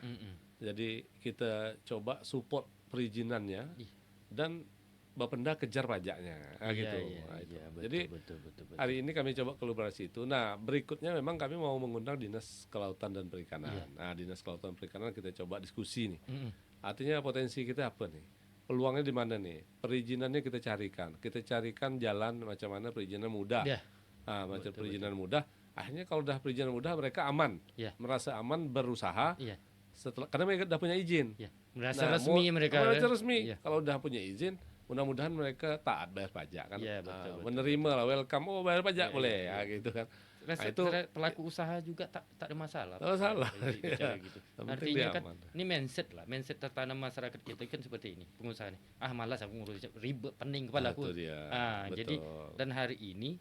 [SPEAKER 1] Jadi kita coba support perizinannya dan Bapenda kejar pajaknya, gitu. Jadi
[SPEAKER 2] betul.
[SPEAKER 1] hari ini kami coba kolaborasi itu. Nah, berikutnya memang kami mau mengundang Dinas Kelautan dan Perikanan. Nah, Dinas Kelautan dan Perikanan kita coba diskusi nih. Artinya potensi kita apa nih? Peluangnya di mana nih? Perizinannya kita carikan. Kita carikan jalan macam mana perizinan mudah. Macam perizinan mudah. Akhirnya kalau udah perizinan mudah, mereka aman, merasa aman berusaha. Karena mereka udah punya izin.
[SPEAKER 2] Merasa resmi mereka.
[SPEAKER 1] Merasa resmi. Kalau udah punya izin, mudah-mudahan mereka taat bayar pajak kan.
[SPEAKER 2] Iya, betul, betul,
[SPEAKER 1] Menerima lah, welcome, oh bayar pajak
[SPEAKER 2] Iya,
[SPEAKER 1] boleh
[SPEAKER 2] iya,
[SPEAKER 1] ya
[SPEAKER 2] iya.
[SPEAKER 1] gitu kan. Nah itu
[SPEAKER 2] Pelaku usaha juga tak ada masalah
[SPEAKER 1] nggak
[SPEAKER 2] Pak,
[SPEAKER 1] salah.
[SPEAKER 2] bicara gitu.
[SPEAKER 1] Yang penting
[SPEAKER 2] Artinya
[SPEAKER 1] dia
[SPEAKER 2] kan
[SPEAKER 1] aman.
[SPEAKER 2] ini mindset tertanam masyarakat kita kan seperti ini, pengusaha nih. Ah malas aku ngurus ribet pening kepala
[SPEAKER 1] Itu
[SPEAKER 2] aku.
[SPEAKER 1] dia,
[SPEAKER 2] Jadi
[SPEAKER 1] betul.
[SPEAKER 2] dan hari ini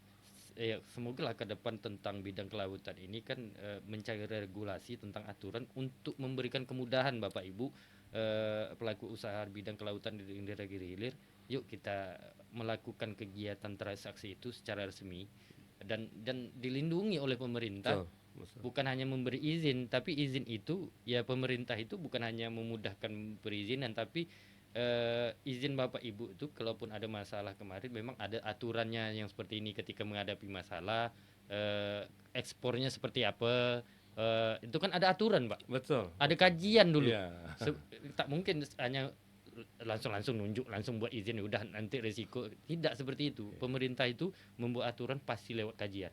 [SPEAKER 2] ya semoga lah ke depan tentang bidang kelautan ini kan mencari regulasi tentang aturan untuk memberikan kemudahan Bapak Ibu pelaku usaha bidang kelautan di daerah Hilir. Yuk kita melakukan kegiatan transaksi itu secara resmi dan dilindungi oleh pemerintah,
[SPEAKER 1] Betul, betul.
[SPEAKER 2] bukan hanya memberi izin, tapi izin itu ya pemerintah itu bukan hanya memudahkan perizinan, tapi izin Bapak Ibu itu kalaupun ada masalah kemarin memang ada aturannya yang seperti ini ketika menghadapi masalah ekspornya seperti apa, itu kan ada aturan Pak,
[SPEAKER 1] Betul,
[SPEAKER 2] ada
[SPEAKER 1] betul.
[SPEAKER 2] kajian dulu.
[SPEAKER 1] Iya.
[SPEAKER 2] Tak mungkin hanya langsung nunjuk langsung buat izin ya udah nanti resiko, tidak seperti itu. Pemerintah itu membuat aturan pasti lewat kajian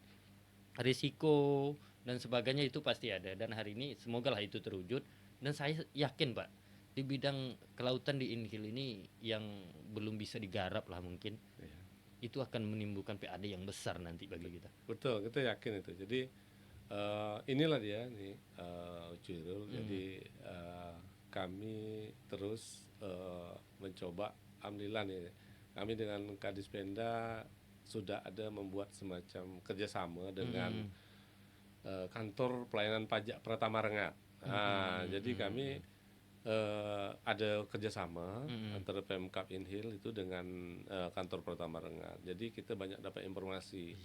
[SPEAKER 2] risiko dan sebagainya, itu pasti ada, dan hari ini semoga lah itu terwujud. Dan saya yakin Pak di bidang kelautan di Inhil ini yang belum bisa digarap lah mungkin
[SPEAKER 1] Iya.
[SPEAKER 2] itu akan menimbulkan PAD yang besar nanti bagi kita.
[SPEAKER 1] Betul, kita yakin itu. Jadi inilah dia nih Ucuirul. Jadi kami terus mencoba, alhamdulillah nih, kami dengan Kadispenda sudah ada membuat semacam kerjasama dengan kantor pelayanan pajak Pratama Rengat. Jadi kami ada kerjasama antara Pemkab Inhil itu dengan kantor Pratama Rengat. Jadi kita banyak dapat informasi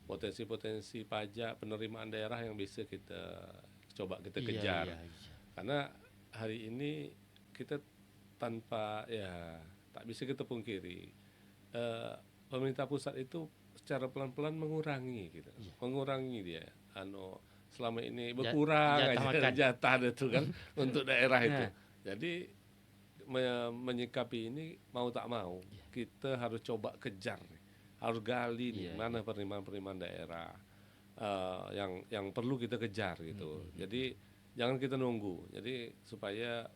[SPEAKER 1] potensi-potensi pajak penerimaan daerah yang bisa kita coba kita kejar.
[SPEAKER 2] Iya.
[SPEAKER 1] Karena hari ini kita tanpa ya tak bisa kita pungkiri pemerintah pusat itu secara pelan-pelan mengurangi gitu. Mengurangi dia selama ini berkurang
[SPEAKER 2] jatah
[SPEAKER 1] aja
[SPEAKER 2] makan.
[SPEAKER 1] jatah itu kan untuk daerah itu.
[SPEAKER 2] Nah.
[SPEAKER 1] Jadi menyikapi ini mau tak mau kita harus coba kejar nih. Harus gali nih mana penerimaan daerah yang perlu kita kejar gitu. Jadi jangan kita nunggu. Jadi supaya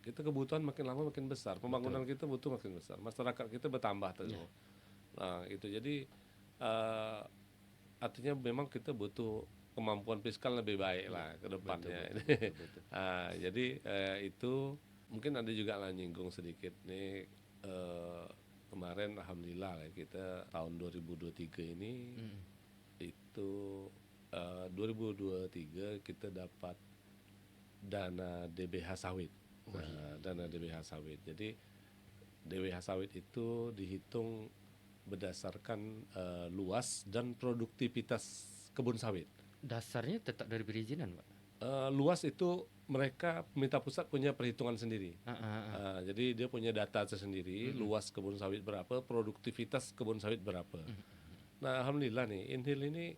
[SPEAKER 1] kita kebutuhan makin lama makin besar, pembangunan kita butuh makin besar, masyarakat kita bertambah terus. Nah itu jadi artinya memang kita butuh kemampuan fiskal lebih baik lah ke depannya.
[SPEAKER 2] Betul.
[SPEAKER 1] Jadi itu mungkin ada juga lah nyinggung sedikit nih kemarin alhamdulillah lah kita tahun 2023 ini itu 2023 kita dapat dana DBH sawit. Dana DBH sawit. Jadi DBH sawit itu dihitung berdasarkan luas dan produktivitas kebun sawit.
[SPEAKER 2] Dasarnya tetap dari perizinan Pak.
[SPEAKER 1] Luas itu mereka pemerintah pusat punya perhitungan sendiri. Jadi dia punya data tersendiri, luas kebun sawit berapa, produktivitas kebun sawit berapa. Nah alhamdulillah nih Inhil ini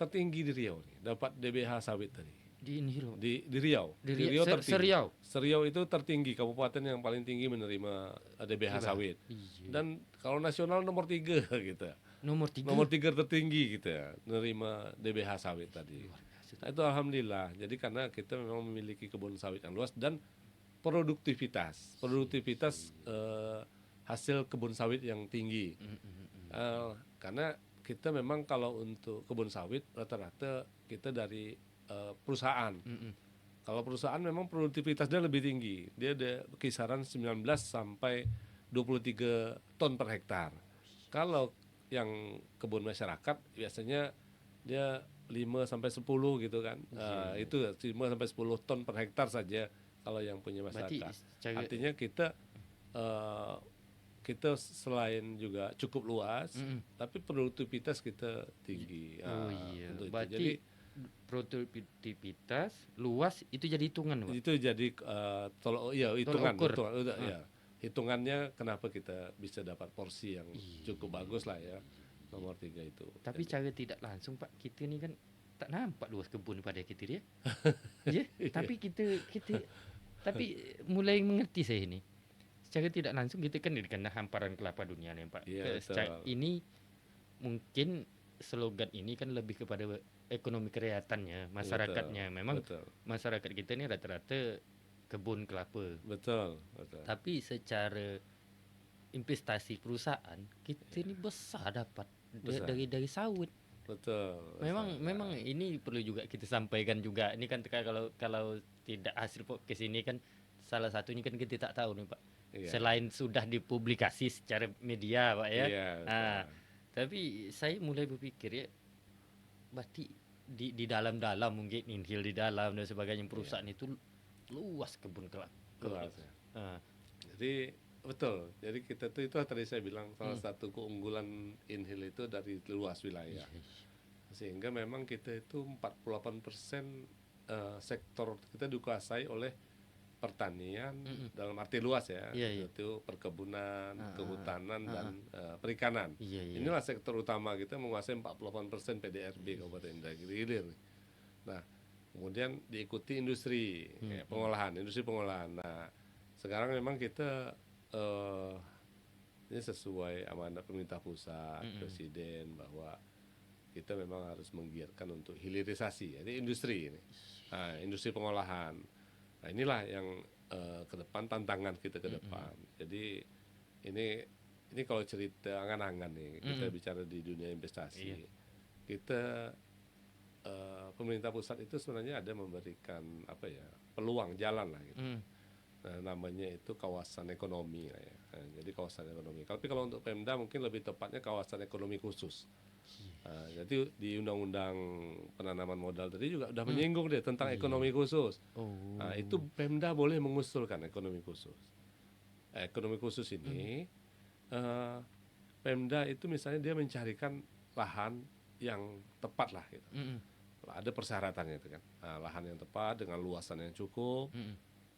[SPEAKER 1] tertinggi di Riau nih, dapat DBH sawit tadi.
[SPEAKER 2] Di Inhil.
[SPEAKER 1] Di Riau.
[SPEAKER 2] Di
[SPEAKER 1] Riau tertinggi.
[SPEAKER 2] Seriau.
[SPEAKER 1] Seriau itu tertinggi, kabupaten yang paling tinggi menerima DBH sawit. Dan kalau nasional nomor 3 gitu.
[SPEAKER 2] Nomor 3.
[SPEAKER 1] Nomor 3 tertinggi gitu ya, menerima DBH sawit tadi. Nah, itu alhamdulillah. Jadi karena kita memang memiliki kebun sawit yang luas dan produktivitas hasil kebun sawit yang tinggi. Karena kita memang kalau untuk kebun sawit rata-rata kita dari perusahaan. Kalau perusahaan memang produktivitasnya lebih tinggi. Dia ada kisaran 19 sampai 23 ton per hektar. Kalau yang kebun masyarakat biasanya dia 5 sampai 10 gitu kan. Itu 5 sampai 10 ton per hektar saja kalau yang punya masyarakat. Artinya kita selain juga cukup luas, tapi produktivitas kita tinggi.
[SPEAKER 2] Berarti jadi produktivitas luas itu jadi hitungan Pak?
[SPEAKER 1] Itu jadi hitungan betul, hitungannya kenapa kita bisa dapat porsi yang cukup bagus lah ya, nomor 3 itu.
[SPEAKER 2] Tapi cara tidak langsung Pak, kita ni kan tak nampak luas kebun pada kita dia. Tapi kita tapi mulai mengerti saya ini. Secara tidak langsung kita kan dikena hamparan kelapa dunia nih Pak. Ini mungkin slogan ini kan lebih kepada ekonomi kerakyaatannya, masyarakatnya. Memang masyarakat kita ini rata-rata kebun kelapa.
[SPEAKER 1] Betul.
[SPEAKER 2] Tapi secara investasi perusahaan kita ini besar dapat
[SPEAKER 1] Besar.
[SPEAKER 2] dari sawit.
[SPEAKER 1] Betul.
[SPEAKER 2] Memang ini perlu juga kita sampaikan juga. Ini kan kalau tidak hasil podcast ini kan salah satunya kan kita tak tahu nih Pak.
[SPEAKER 1] Iya.
[SPEAKER 2] Selain sudah dipublikasi secara media Pak ya.
[SPEAKER 1] Iya,
[SPEAKER 2] Nah,
[SPEAKER 1] betul.
[SPEAKER 2] tapi saya mulai berpikir ya, berarti di dalam-dalam mungkin inhil di dalam dan sebagainya perusahaan itu luas kebun kelapa.
[SPEAKER 1] Luas ya.
[SPEAKER 2] Ah,
[SPEAKER 1] Jadi betul. Jadi kita tuh itu tadi saya bilang salah satu keunggulan Inhil itu dari luas wilayah. Sehingga memang kita itu 48% sektor kita dikuasai oleh pertanian dalam arti luas ya.
[SPEAKER 2] Iya, iya.
[SPEAKER 1] Itu perkebunan, kehutanan dan perikanan.
[SPEAKER 2] Iya, iya.
[SPEAKER 1] Inilah sektor utama kita menguasai 48% PDRB Kabupaten Indragiri Hilir. Nah, kemudian diikuti industri kayak pengolahan, industri pengolahan. Nah, sekarang memang kita ini sesuai amanat pemerintah pusat, presiden bahwa kita memang harus menggiatkan untuk hilirisasi, jadi industri ini, nah, industri pengolahan. Nah, inilah yang ke depan tantangan kita ke depan. Jadi ini kalau cerita angan-angan nih, kita bicara di dunia investasi, kita pemerintah pusat itu sebenarnya ada memberikan apa ya peluang jalan lah gitu. Nah, namanya itu kawasan ekonomi lah ya. Nah, jadi kawasan ekonomi. Tapi kalau untuk Pemda mungkin lebih tepatnya kawasan ekonomi khusus. Nah, jadi di Undang-Undang Penanaman Modal tadi juga udah menyinggung dia tentang ekonomi khusus. Nah, itu Pemda boleh mengusulkan ekonomi khusus. Ekonomi khusus ini Pemda itu misalnya dia mencarikan lahan yang tepat lah gitu. Ada persyaratannya itu kan. Nah, lahan yang tepat dengan luasan yang cukup.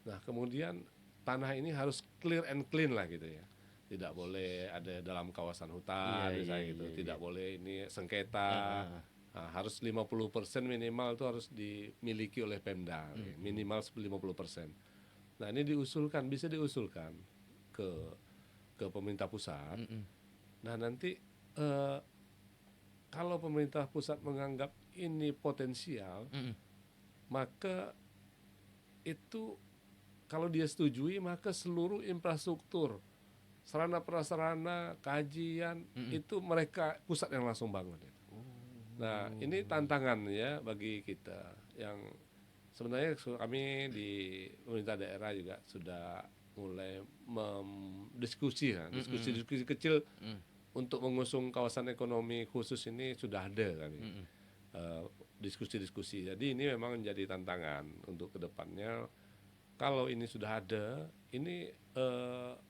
[SPEAKER 1] Nah, kemudian tanah ini harus clear and clean lah gitu ya. Tidak boleh ada dalam kawasan hutan misalnya gitu. Tidak boleh ini sengketa. Nah, harus 50% minimal itu harus dimiliki oleh Pemda. Minimal 50%. Nah, ini bisa diusulkan ke pemerintah pusat. Nah, nanti kalau pemerintah pusat menganggap ini potensial, maka itu kalau dia setujui maka seluruh infrastruktur, sarana prasarana, kajian itu mereka pusat yang langsung bangun. Nah, ini tantangan ya bagi kita yang sebenarnya kami di pemerintah daerah juga sudah mulai diskusi kecil untuk mengusung kawasan ekonomi khusus ini sudah ada kami. Diskusi-diskusi. Jadi ini memang menjadi tantangan untuk kedepannya. Kalau ini sudah ada, ini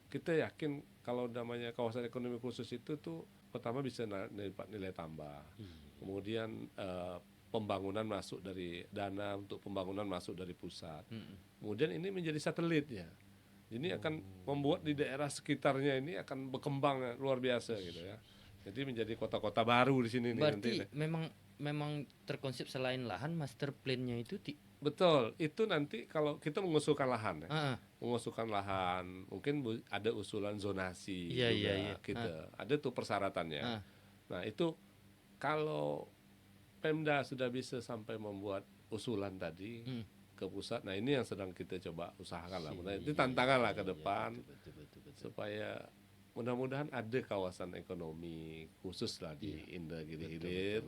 [SPEAKER 1] kita yakin kalau namanya kawasan ekonomi khusus itu tuh pertama bisa dapat nilai tambah. Kemudian pembangunan masuk dari dana untuk pembangunan masuk dari pusat. Kemudian ini menjadi satelit ya. Ini akan membuat di daerah sekitarnya ini akan berkembang luar biasa gitu ya. Jadi menjadi kota-kota baru di sini nih
[SPEAKER 2] Berarti
[SPEAKER 1] nanti.
[SPEAKER 2] memang terkonsep selain lahan master plan-nya itu
[SPEAKER 1] Betul, itu nanti kalau kita mengusulkan lahan ya. Mengusulkan lahan, mungkin ada usulan zonasi juga kita. Ada tuh persyaratannya. Nah, itu kalau Pemda sudah bisa sampai membuat usulan tadi ke pusat. Nah, ini yang sedang kita coba usahakan lah. Itu tantangan lah ke depan supaya mudah-mudahan ada kawasan ekonomi khusus lah di Indragiri Hilir.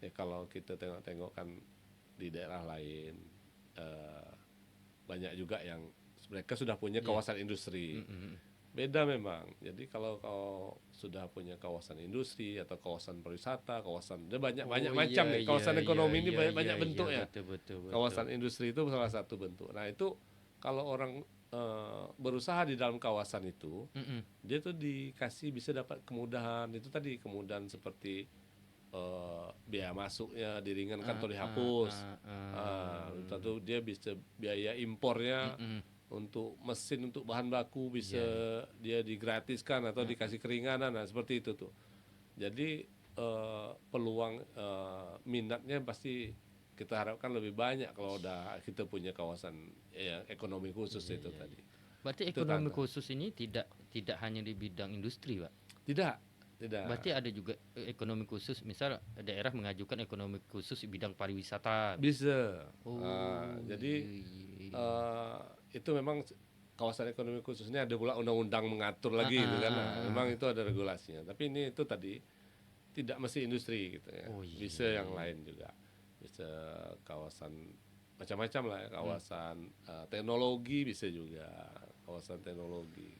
[SPEAKER 1] Ya kalau kita tengok-tengok kan di daerah lain banyak juga yang mereka sudah punya kawasan industri. Beda memang. Jadi kalau sudah punya kawasan industri atau kawasan pariwisata, ada banyak macam nih. Kawasan ekonomi ini banyak bentuk ya.
[SPEAKER 2] Betul.
[SPEAKER 1] Kawasan industri itu salah satu bentuk. Nah, itu kalau orang berusaha di dalam kawasan itu, dia tuh bisa dapat kemudahan. Itu tadi kemudahan seperti biaya masuknya diringankan atau dihapus. Tentu dia bisa biaya impornya untuk mesin untuk bahan baku bisa dia digratiskan atau dikasih keringanan, nah seperti itu tuh. Jadi peluang minatnya pasti kita harapkan lebih banyak kalau udah kita punya kawasan ekonomi khusus itu tadi.
[SPEAKER 2] Berarti
[SPEAKER 1] Itu
[SPEAKER 2] ekonomi khusus ini tidak hanya di bidang industri, Pak.
[SPEAKER 1] Tidak.
[SPEAKER 2] Berarti ada juga ekonomi khusus, misal daerah mengajukan ekonomi khusus di bidang pariwisata.
[SPEAKER 1] Bisa. Jadi itu memang kawasan ekonomi khusus ini ada pula undang-undang mengatur lagi gitu kan. Nah, memang itu ada regulasinya. Tapi ini itu tadi tidak mesti industri gitu ya.
[SPEAKER 2] Oh
[SPEAKER 1] Bisa
[SPEAKER 2] iya.
[SPEAKER 1] yang lain juga. Bisa kawasan macam-macam lah ya, kawasan teknologi bisa juga, kawasan teknologi.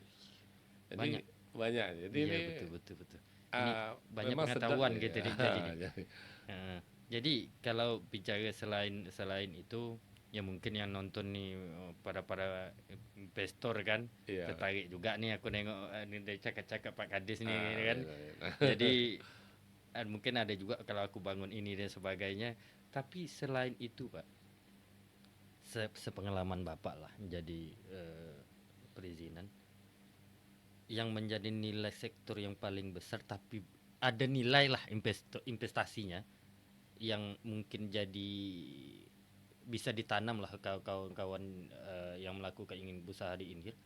[SPEAKER 1] Jadi
[SPEAKER 2] Banyak.
[SPEAKER 1] banyak. Jadi
[SPEAKER 2] Iya,
[SPEAKER 1] ini
[SPEAKER 2] betul. Ini banyak
[SPEAKER 1] memang sedang
[SPEAKER 2] pengetahuan
[SPEAKER 1] ya.
[SPEAKER 2] gitu jadi.
[SPEAKER 1] Jadi,
[SPEAKER 2] Heeh. Jadi kalau bicara selain itu, ya mungkin yang nonton nih para investor kan
[SPEAKER 1] iya.
[SPEAKER 2] tertarik juga nih aku nengok ini dari cakap-cakap Pak Kadis nih gitu kan.
[SPEAKER 1] Iya.
[SPEAKER 2] Jadi mungkin ada juga kalau aku bangun ini dan sebagainya. Tapi selain itu Pak, sepengalaman Bapak lah menjadi perizinan, yang menjadi nilai sektor yang paling besar tapi ada nilai lah investasinya yang mungkin jadi bisa ditanam lah kawan-kawan yang melakukan ingin usaha di Inhil,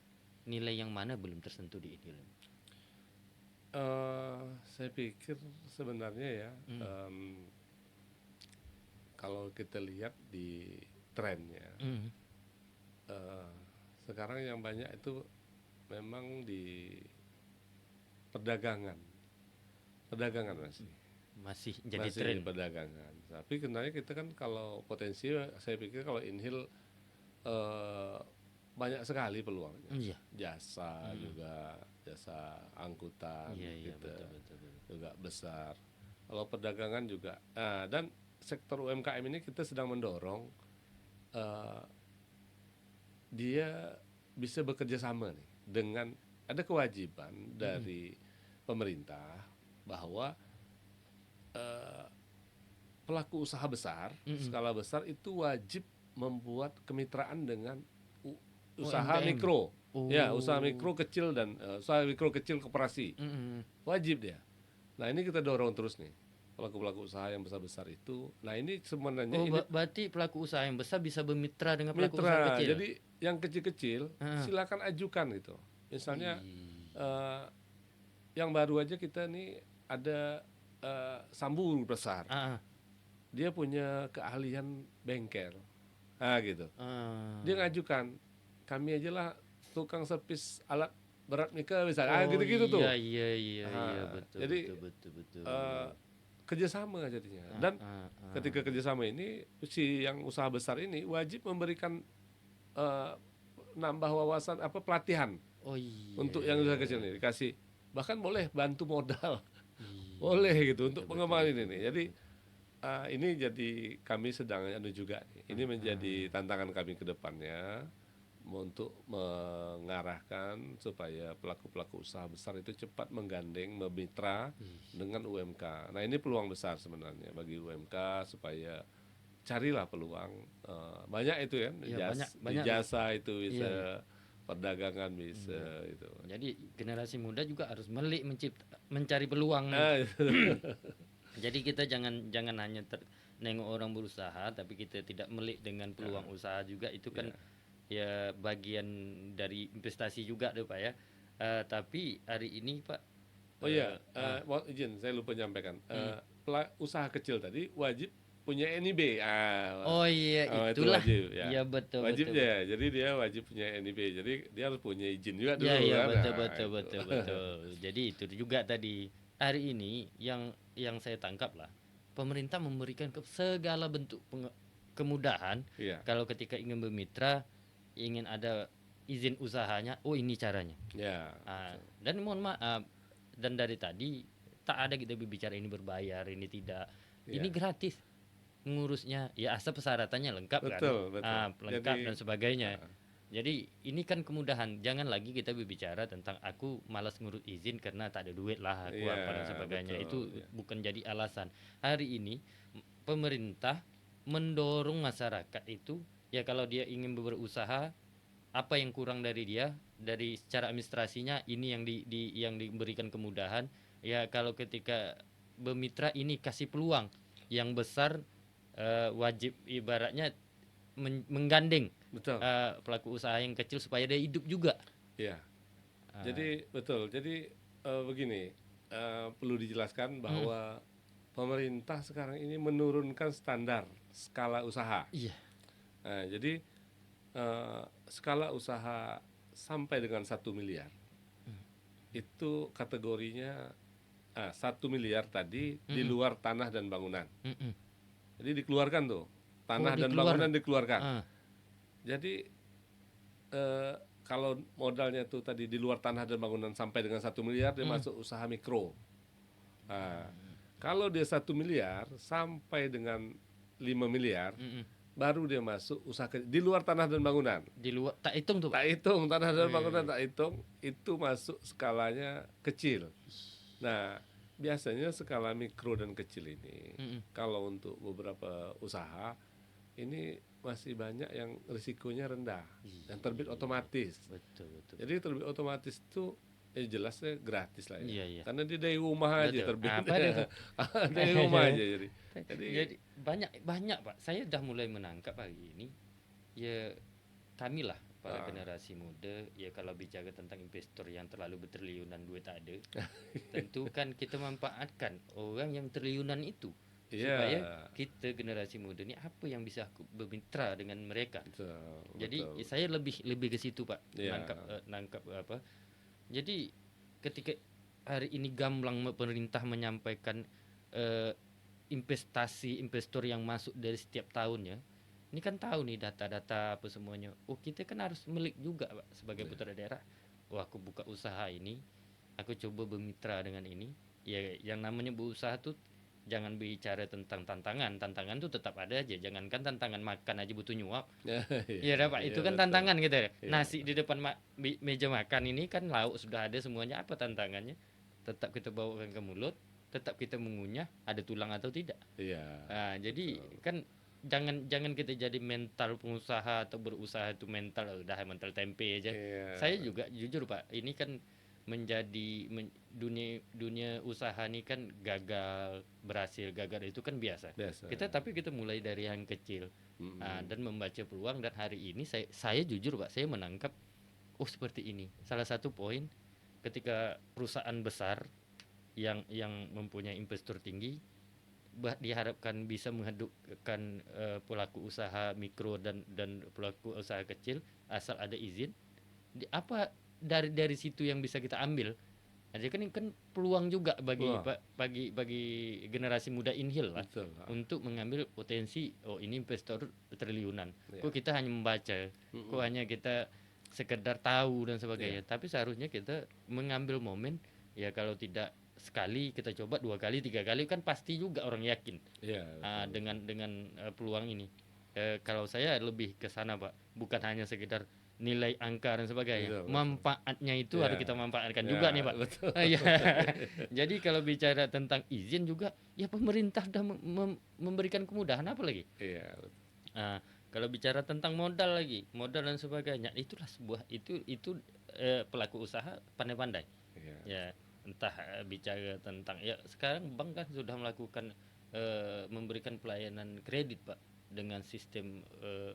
[SPEAKER 2] nilai yang mana belum tersentuh di Inhil?
[SPEAKER 1] Saya pikir sebenarnya ya, kalau kita lihat di trennya, sekarang yang banyak itu memang di perdagangan
[SPEAKER 2] Masih jadi
[SPEAKER 1] masih
[SPEAKER 2] tren.
[SPEAKER 1] di perdagangan. Tapi sebenarnya kita kan kalau potensi, saya pikir kalau Inhil banyak sekali peluangnya.
[SPEAKER 2] Iya.
[SPEAKER 1] Jasa juga, jasa angkutan
[SPEAKER 2] Iya,
[SPEAKER 1] gitu,
[SPEAKER 2] betul.
[SPEAKER 1] juga besar. Kalau perdagangan juga. Dan sektor UMKM ini kita sedang mendorong dia bisa bekerja sama nih dengan ada kewajiban dari pemerintah bahwa pelaku usaha besar, skala besar itu wajib membuat kemitraan dengan usaha
[SPEAKER 2] UMKM.
[SPEAKER 1] mikro. Ya, usaha mikro kecil dan usaha mikro kecil koperasi. Wajib dia. Nah, ini kita dorong terus nih. Pelaku-pelaku usaha yang besar-besar itu. Nah, ini sebenarnya ini
[SPEAKER 2] Berarti pelaku usaha yang besar bisa bermitra dengan pelaku usaha
[SPEAKER 1] mitra.
[SPEAKER 2] kecil.
[SPEAKER 1] Jadi yang kecil-kecil silakan ajukan gitu. Misalnya yang baru aja kita nih ada Sambur besar. Dia punya keahlian bengkel. Gitu. Dia ngajukan, kami aja lah tukang servis alat berat nikah misalnya. Gitu-gitu tuh.
[SPEAKER 2] Iya, betul.
[SPEAKER 1] Jadi kerjasama jadinya. Dan ketika kerjasama ini, si yang usaha besar ini wajib memberikan nambah wawasan pelatihan untuk yang usaha kecil ini, dikasih, bahkan boleh bantu modal. Boleh gitu untuk pengembangan ini nih. Jadi ini jadi kami sedang juga nih. Ini menjadi tantangan kami ke depannya untuk mengarahkan supaya pelaku-pelaku usaha besar itu cepat menggandeng, memitra dengan UMK. Nah, ini peluang besar sebenarnya bagi UMK supaya carilah peluang. Banyak itu ya, di jasa itu bisa, perdagangan bisa itu.
[SPEAKER 2] Jadi generasi muda juga harus mencari peluang. Jadi kita jangan hanya nengok orang berusaha, tapi kita tidak melik dengan peluang usaha juga, itu kan ya bagian dari investasi juga tuh Pak ya. Tapi hari ini Pak,
[SPEAKER 1] izin saya lupa menyampaikan, usaha kecil tadi wajib punya NIB.
[SPEAKER 2] Itulah.
[SPEAKER 1] Itu wajib ya.
[SPEAKER 2] Iya, betul.
[SPEAKER 1] Ya. Jadi dia wajib punya NIB. Jadi dia harus punya izin juga dulu
[SPEAKER 2] kan.
[SPEAKER 1] kan.
[SPEAKER 2] Betul. Jadi itu juga tadi hari ini yang saya tangkap lah, pemerintah memberikan segala bentuk kemudahan. Kalau ketika ingin bermitra, ingin ada izin usahanya, ini caranya. Dan mohon maaf, dan dari tadi tak ada kita berbicara ini berbayar, ini tidak. Ini gratis mengurusnya, ya asal persyaratannya lengkap.
[SPEAKER 1] Betul.
[SPEAKER 2] Lengkap dan sebagainya. Jadi ini kan kemudahan. Jangan lagi kita berbicara tentang aku malas ngurus izin karena tak ada duit lah aku dan sebagainya. Itu bukan jadi alasan. Hari ini pemerintah mendorong masyarakat itu, ya kalau dia ingin berusaha, apa yang kurang dari dia dari secara administrasinya, ini yang diberikan kemudahan. Ya kalau ketika bermitra ini kasih peluang yang besar, wajib ibaratnya menggandeng pelaku usaha yang kecil supaya dia hidup juga.
[SPEAKER 1] Jadi betul. Jadi begini, perlu dijelaskan bahwa pemerintah sekarang ini menurunkan standar skala usaha. Jadi skala usaha sampai dengan 1 miliar itu kategorinya 1 miliar tadi di
[SPEAKER 2] Mm-mm.
[SPEAKER 1] luar tanah dan bangunan.
[SPEAKER 2] Mm-mm.
[SPEAKER 1] Jadi dikeluarkan tuh,
[SPEAKER 2] Oh,
[SPEAKER 1] tanah dan
[SPEAKER 2] dikeluar.
[SPEAKER 1] bangunan dikeluarkan.
[SPEAKER 2] Ah,
[SPEAKER 1] Jadi kalau modalnya tuh tadi di luar tanah dan bangunan sampai dengan 1 miliar, dia masuk usaha mikro. Nah, kalau dia 1 miliar sampai dengan 5 miliar,
[SPEAKER 2] mm-mm.
[SPEAKER 1] baru dia masuk usaha di luar tanah dan bangunan.
[SPEAKER 2] Di luar tak hitung tuh, Pak.
[SPEAKER 1] Tak hitung tanah dan
[SPEAKER 2] Wih.
[SPEAKER 1] bangunan, tak hitung, itu masuk skalanya kecil. Nah, biasanya skala mikro dan kecil ini,
[SPEAKER 2] Mm-mm.
[SPEAKER 1] kalau untuk beberapa usaha ini masih banyak yang risikonya rendah dan terbit otomatis.
[SPEAKER 2] Betul, betul.
[SPEAKER 1] Jadi terbit otomatis itu jelasnya gratis lah ya.
[SPEAKER 2] Iya, iya.
[SPEAKER 1] Karena dia dari rumah aja
[SPEAKER 2] Betul.
[SPEAKER 1] terbit.
[SPEAKER 2] Apa dia tuh?
[SPEAKER 1] Dari rumah aja jadi.
[SPEAKER 2] Jadi banyak Pak. Saya udah mulai menangkap pagi ini. Ya kami lah para generasi muda, ya kalau bicara tentang investor yang terlalu bertriliunan duit ada, tentu kan kita manfaatkan orang yang triliunan itu
[SPEAKER 1] Iya.
[SPEAKER 2] supaya kita generasi muda ini apa yang bisa aku bermitra dengan mereka.
[SPEAKER 1] Betul,
[SPEAKER 2] Jadi
[SPEAKER 1] betul.
[SPEAKER 2] saya lebih ke situ Pak,
[SPEAKER 1] Iya.
[SPEAKER 2] nangkap apa. Jadi ketika hari ini gamblang pemerintah menyampaikan investasi investor yang masuk dari setiap tahunnya, ini kan tahu nih data-data apa semuanya. Oh kita kan harus melik juga Pak sebagai putra daerah. Oh aku buka usaha ini, aku coba bermitra dengan ini. Ya yang namanya berusaha tuh jangan bicara tentang tantangan. Tantangan tuh tetap ada aja. Jangankan tantangan makan aja butuh nyuap. Iya dah Pak, itu kan
[SPEAKER 1] betul.
[SPEAKER 2] tantangan gitu ya.
[SPEAKER 1] Iya.
[SPEAKER 2] Nasi di depan meja makan ini kan lauk sudah ada semuanya. Apa tantangannya? Tetap kita bawakan ke mulut, tetap kita mengunyah, ada tulang atau tidak.
[SPEAKER 1] Iya.
[SPEAKER 2] Nah, jadi kan jangan kita jadi mental pengusaha atau berusaha itu mental udah mental tempe aja.
[SPEAKER 1] Iya.
[SPEAKER 2] Saya juga jujur Pak, ini kan menjadi dunia usaha ini kan gagal berhasil gagal itu kan biasa.
[SPEAKER 1] Biasa.
[SPEAKER 2] Tapi kita mulai dari yang kecil.
[SPEAKER 1] Mm-mm.
[SPEAKER 2] Dan membaca peluang, dan hari ini saya jujur Pak, saya menangkap seperti ini. Salah satu poin ketika perusahaan besar yang mempunyai investor tinggi diharapkan bisa menghadapkan pelaku usaha mikro dan pelaku usaha kecil asal ada izin. Apa dari situ yang bisa kita ambil? Jadi kan peluang juga bagi generasi muda Inhil lah.
[SPEAKER 1] Betul.
[SPEAKER 2] Untuk mengambil potensi. Oh ini investor triliunan.
[SPEAKER 1] Iya.
[SPEAKER 2] Kok kita hanya membaca, kok hanya kita sekedar tahu dan sebagainya. Tapi seharusnya kita mengambil momen. Ya kalau tidak sekali kita coba, 2 kali 3 kali kan pasti juga orang yakin.
[SPEAKER 1] Iya.
[SPEAKER 2] Dengan peluang ini. Kalau saya lebih ke sana Pak, bukan hanya sekedar nilai angka dan sebagainya.
[SPEAKER 1] Betul.
[SPEAKER 2] Manfaatnya itu
[SPEAKER 1] Ya.
[SPEAKER 2] harus kita manfaatkan
[SPEAKER 1] Ya,
[SPEAKER 2] juga nih Pak.
[SPEAKER 1] betul.
[SPEAKER 2] Ya. Jadi kalau bicara tentang izin juga, ya pemerintah sudah memberikan kemudahan apa lagi?
[SPEAKER 1] Iya. Betul.
[SPEAKER 2] Kalau bicara tentang modal lagi, modal dan sebagainya, itulah sebuah itu pelaku usaha pandai-pandai.
[SPEAKER 1] Iya.
[SPEAKER 2] Ya entah bicara tentang, ya sekarang bank kan sudah melakukan memberikan pelayanan kredit Pak dengan sistem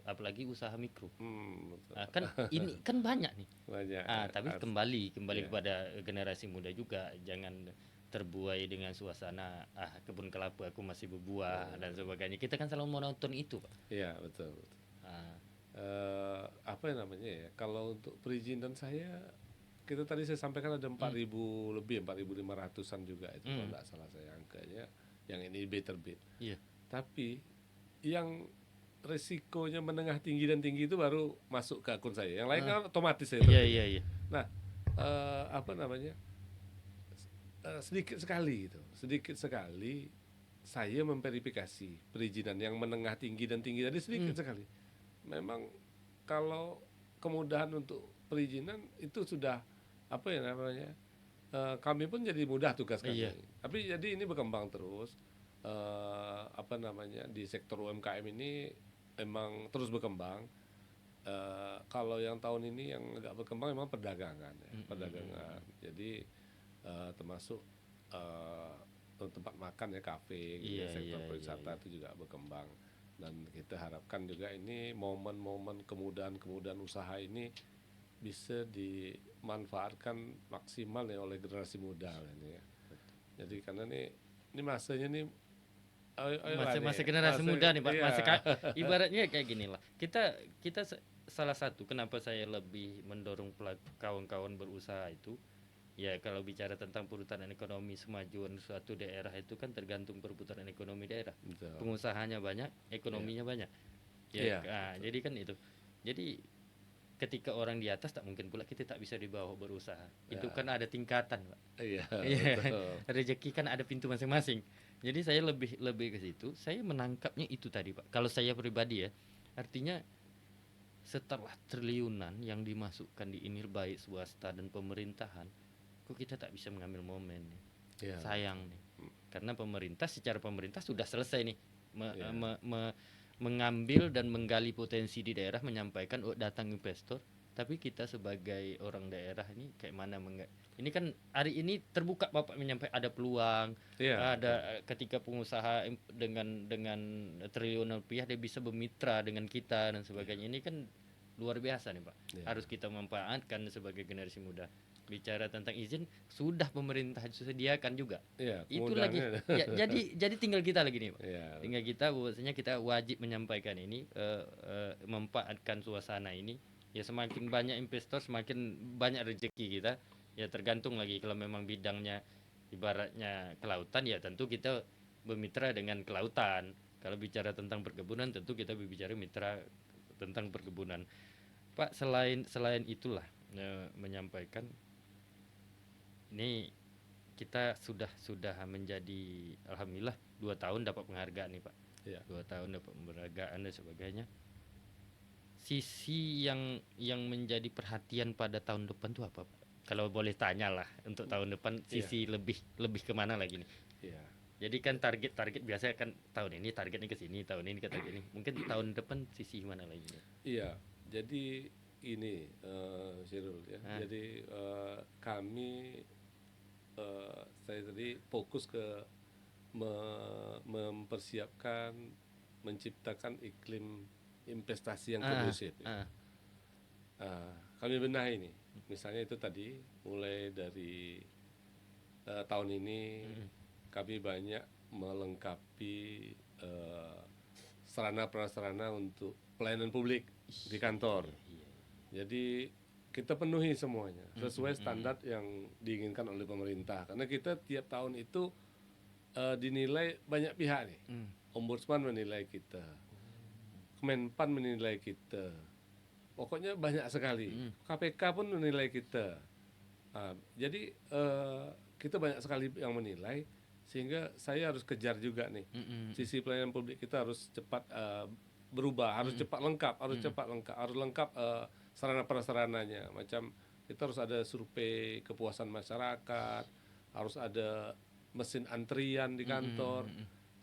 [SPEAKER 2] apalagi usaha mikro.
[SPEAKER 1] Betul.
[SPEAKER 2] Kan ini kan banyak nih.
[SPEAKER 1] Banyak.
[SPEAKER 2] Tapi kembali
[SPEAKER 1] Iya.
[SPEAKER 2] kepada generasi muda juga, jangan terbuai dengan suasana kebun kelapa aku masih berbuah dan sebagainya. Kita kan selalu monoton itu Pak.
[SPEAKER 1] Iya, betul. Apa namanya ya? Kalau untuk perizinan saya, kita tadi saya sampaikan ada 4.000 lebih, 4.500-an juga itu kalau nggak salah saya angkanya yang ini terbit.
[SPEAKER 2] Iya.
[SPEAKER 1] Tapi yang resikonya menengah tinggi dan tinggi itu baru masuk ke akun saya. Yang lain kan otomatis saya terbit.
[SPEAKER 2] Iya.
[SPEAKER 1] Nah, apa namanya? Sedikit sekali saya memverifikasi perizinan yang menengah tinggi dan tinggi tadi sedikit sekali. Memang kalau kemudahan untuk perizinan itu sudah apa ya namanya, kami pun jadi mudah tugas kami.
[SPEAKER 2] Iya.
[SPEAKER 1] Tapi jadi ini berkembang terus, apa namanya, di sektor UMKM ini memang terus berkembang. Kalau yang tahun ini yang agak berkembang memang perdagangan ya, perdagangan. Jadi termasuk tempat makan ya, kafe gitu, sektor pariwisata itu juga berkembang. Dan kita harapkan juga ini momen-momen kemudahan usaha ini bisa dimanfaatkan maksimal ya oleh generasi muda ini ya. Jadi karena ini masanya nih
[SPEAKER 2] masa generasi muda nih Pak.
[SPEAKER 1] iya.
[SPEAKER 2] Ibaratnya kayak gini lah. Kita salah satu kenapa saya lebih mendorong kawan-kawan berusaha itu, ya kalau bicara tentang perputaran ekonomi, kemajuan suatu daerah itu kan tergantung perputaran ekonomi daerah.
[SPEAKER 1] Betul.
[SPEAKER 2] Pengusahanya banyak, ekonominya banyak. Ya,
[SPEAKER 1] Iya, betul.
[SPEAKER 2] jadi kan itu. Jadi ketika orang di atas tak mungkin pula kita tak bisa di bawah berusaha. Itu
[SPEAKER 1] Ya.
[SPEAKER 2] kan ada tingkatan, Pak.
[SPEAKER 1] Iya,
[SPEAKER 2] Iya,
[SPEAKER 1] betul.
[SPEAKER 2] rezeki kan ada pintu masing-masing. Jadi saya lebih lebih ke situ. Saya menangkapnya itu tadi, Pak. Kalau saya pribadi ya, artinya setelah triliunan yang dimasukkan di ini baik swasta dan pemerintahan, kok kita tak bisa mengambil momen nih.
[SPEAKER 1] Iya.
[SPEAKER 2] Sayang nih. Karena secara pemerintah sudah selesai nih
[SPEAKER 1] Iya.
[SPEAKER 2] mengambil dan menggali potensi di daerah, menyampaikan datang investor, tapi kita sebagai orang daerah ini kayak mana ini kan hari ini terbuka Bapak menyampaikan ada peluang,
[SPEAKER 1] Iya,
[SPEAKER 2] ada ketika pengusaha dengan triliunan rupiah dia bisa bermitra dengan kita dan sebagainya. Ini kan luar biasa nih Pak.
[SPEAKER 1] Iya.
[SPEAKER 2] Harus kita manfaatkan sebagai generasi muda. Bicara tentang izin sudah pemerintah sediakan juga.
[SPEAKER 1] Iya,
[SPEAKER 2] Itu lagi
[SPEAKER 1] kemudahannya.
[SPEAKER 2] ya, jadi tinggal kita lagi nih Pak.
[SPEAKER 1] Iya.
[SPEAKER 2] Tinggal kita bahwasanya kita wajib menyampaikan ini, memanfaatkan suasana ini. Ya semakin banyak investor semakin banyak rezeki kita. Ya tergantung lagi kalau memang bidangnya ibaratnya kelautan, ya tentu kita bermitra dengan kelautan. Kalau bicara tentang perkebunan tentu kita berbicara mitra tentang perkebunan. Pak, selain itulah menyampaikan ini kita sudah menjadi alhamdulillah 2 tahun dapat penghargaan nih Pak.
[SPEAKER 1] Iya.
[SPEAKER 2] 2 tahun dapat penghargaan dan sebagainya. Sisi yang menjadi perhatian pada tahun depan tuh apa Pak? Kalau boleh tanya lah untuk tahun depan sisi lebih kemana lagi nih?
[SPEAKER 1] Iya.
[SPEAKER 2] Jadi kan target biasanya kan tahun ini targetnya ke sini, tahun ini ke target ini. Mungkin tahun depan sisi mana lagi nih?
[SPEAKER 1] Iya. Jadi ini Sirul ya. Jadi kami saya tadi fokus ke mempersiapkan, menciptakan iklim investasi yang kondusif. Kami benahi ini, misalnya itu tadi mulai dari tahun ini kami banyak melengkapi sarana prasarana untuk pelayanan publik di kantor. Jadi kita penuhi semuanya sesuai standar yang diinginkan oleh pemerintah, karena kita tiap tahun itu dinilai banyak pihak nih. Ombudsman menilai kita, Kemenpan menilai kita, pokoknya banyak sekali. KPK pun menilai kita. Jadi kita banyak sekali yang menilai, sehingga saya harus kejar juga nih. Sisi pelayanan publik kita harus cepat berubah, harus cepat lengkap, harus lengkap sarana prasarananya. Macam kita harus ada survei kepuasan masyarakat, harus ada mesin antrian di kantor.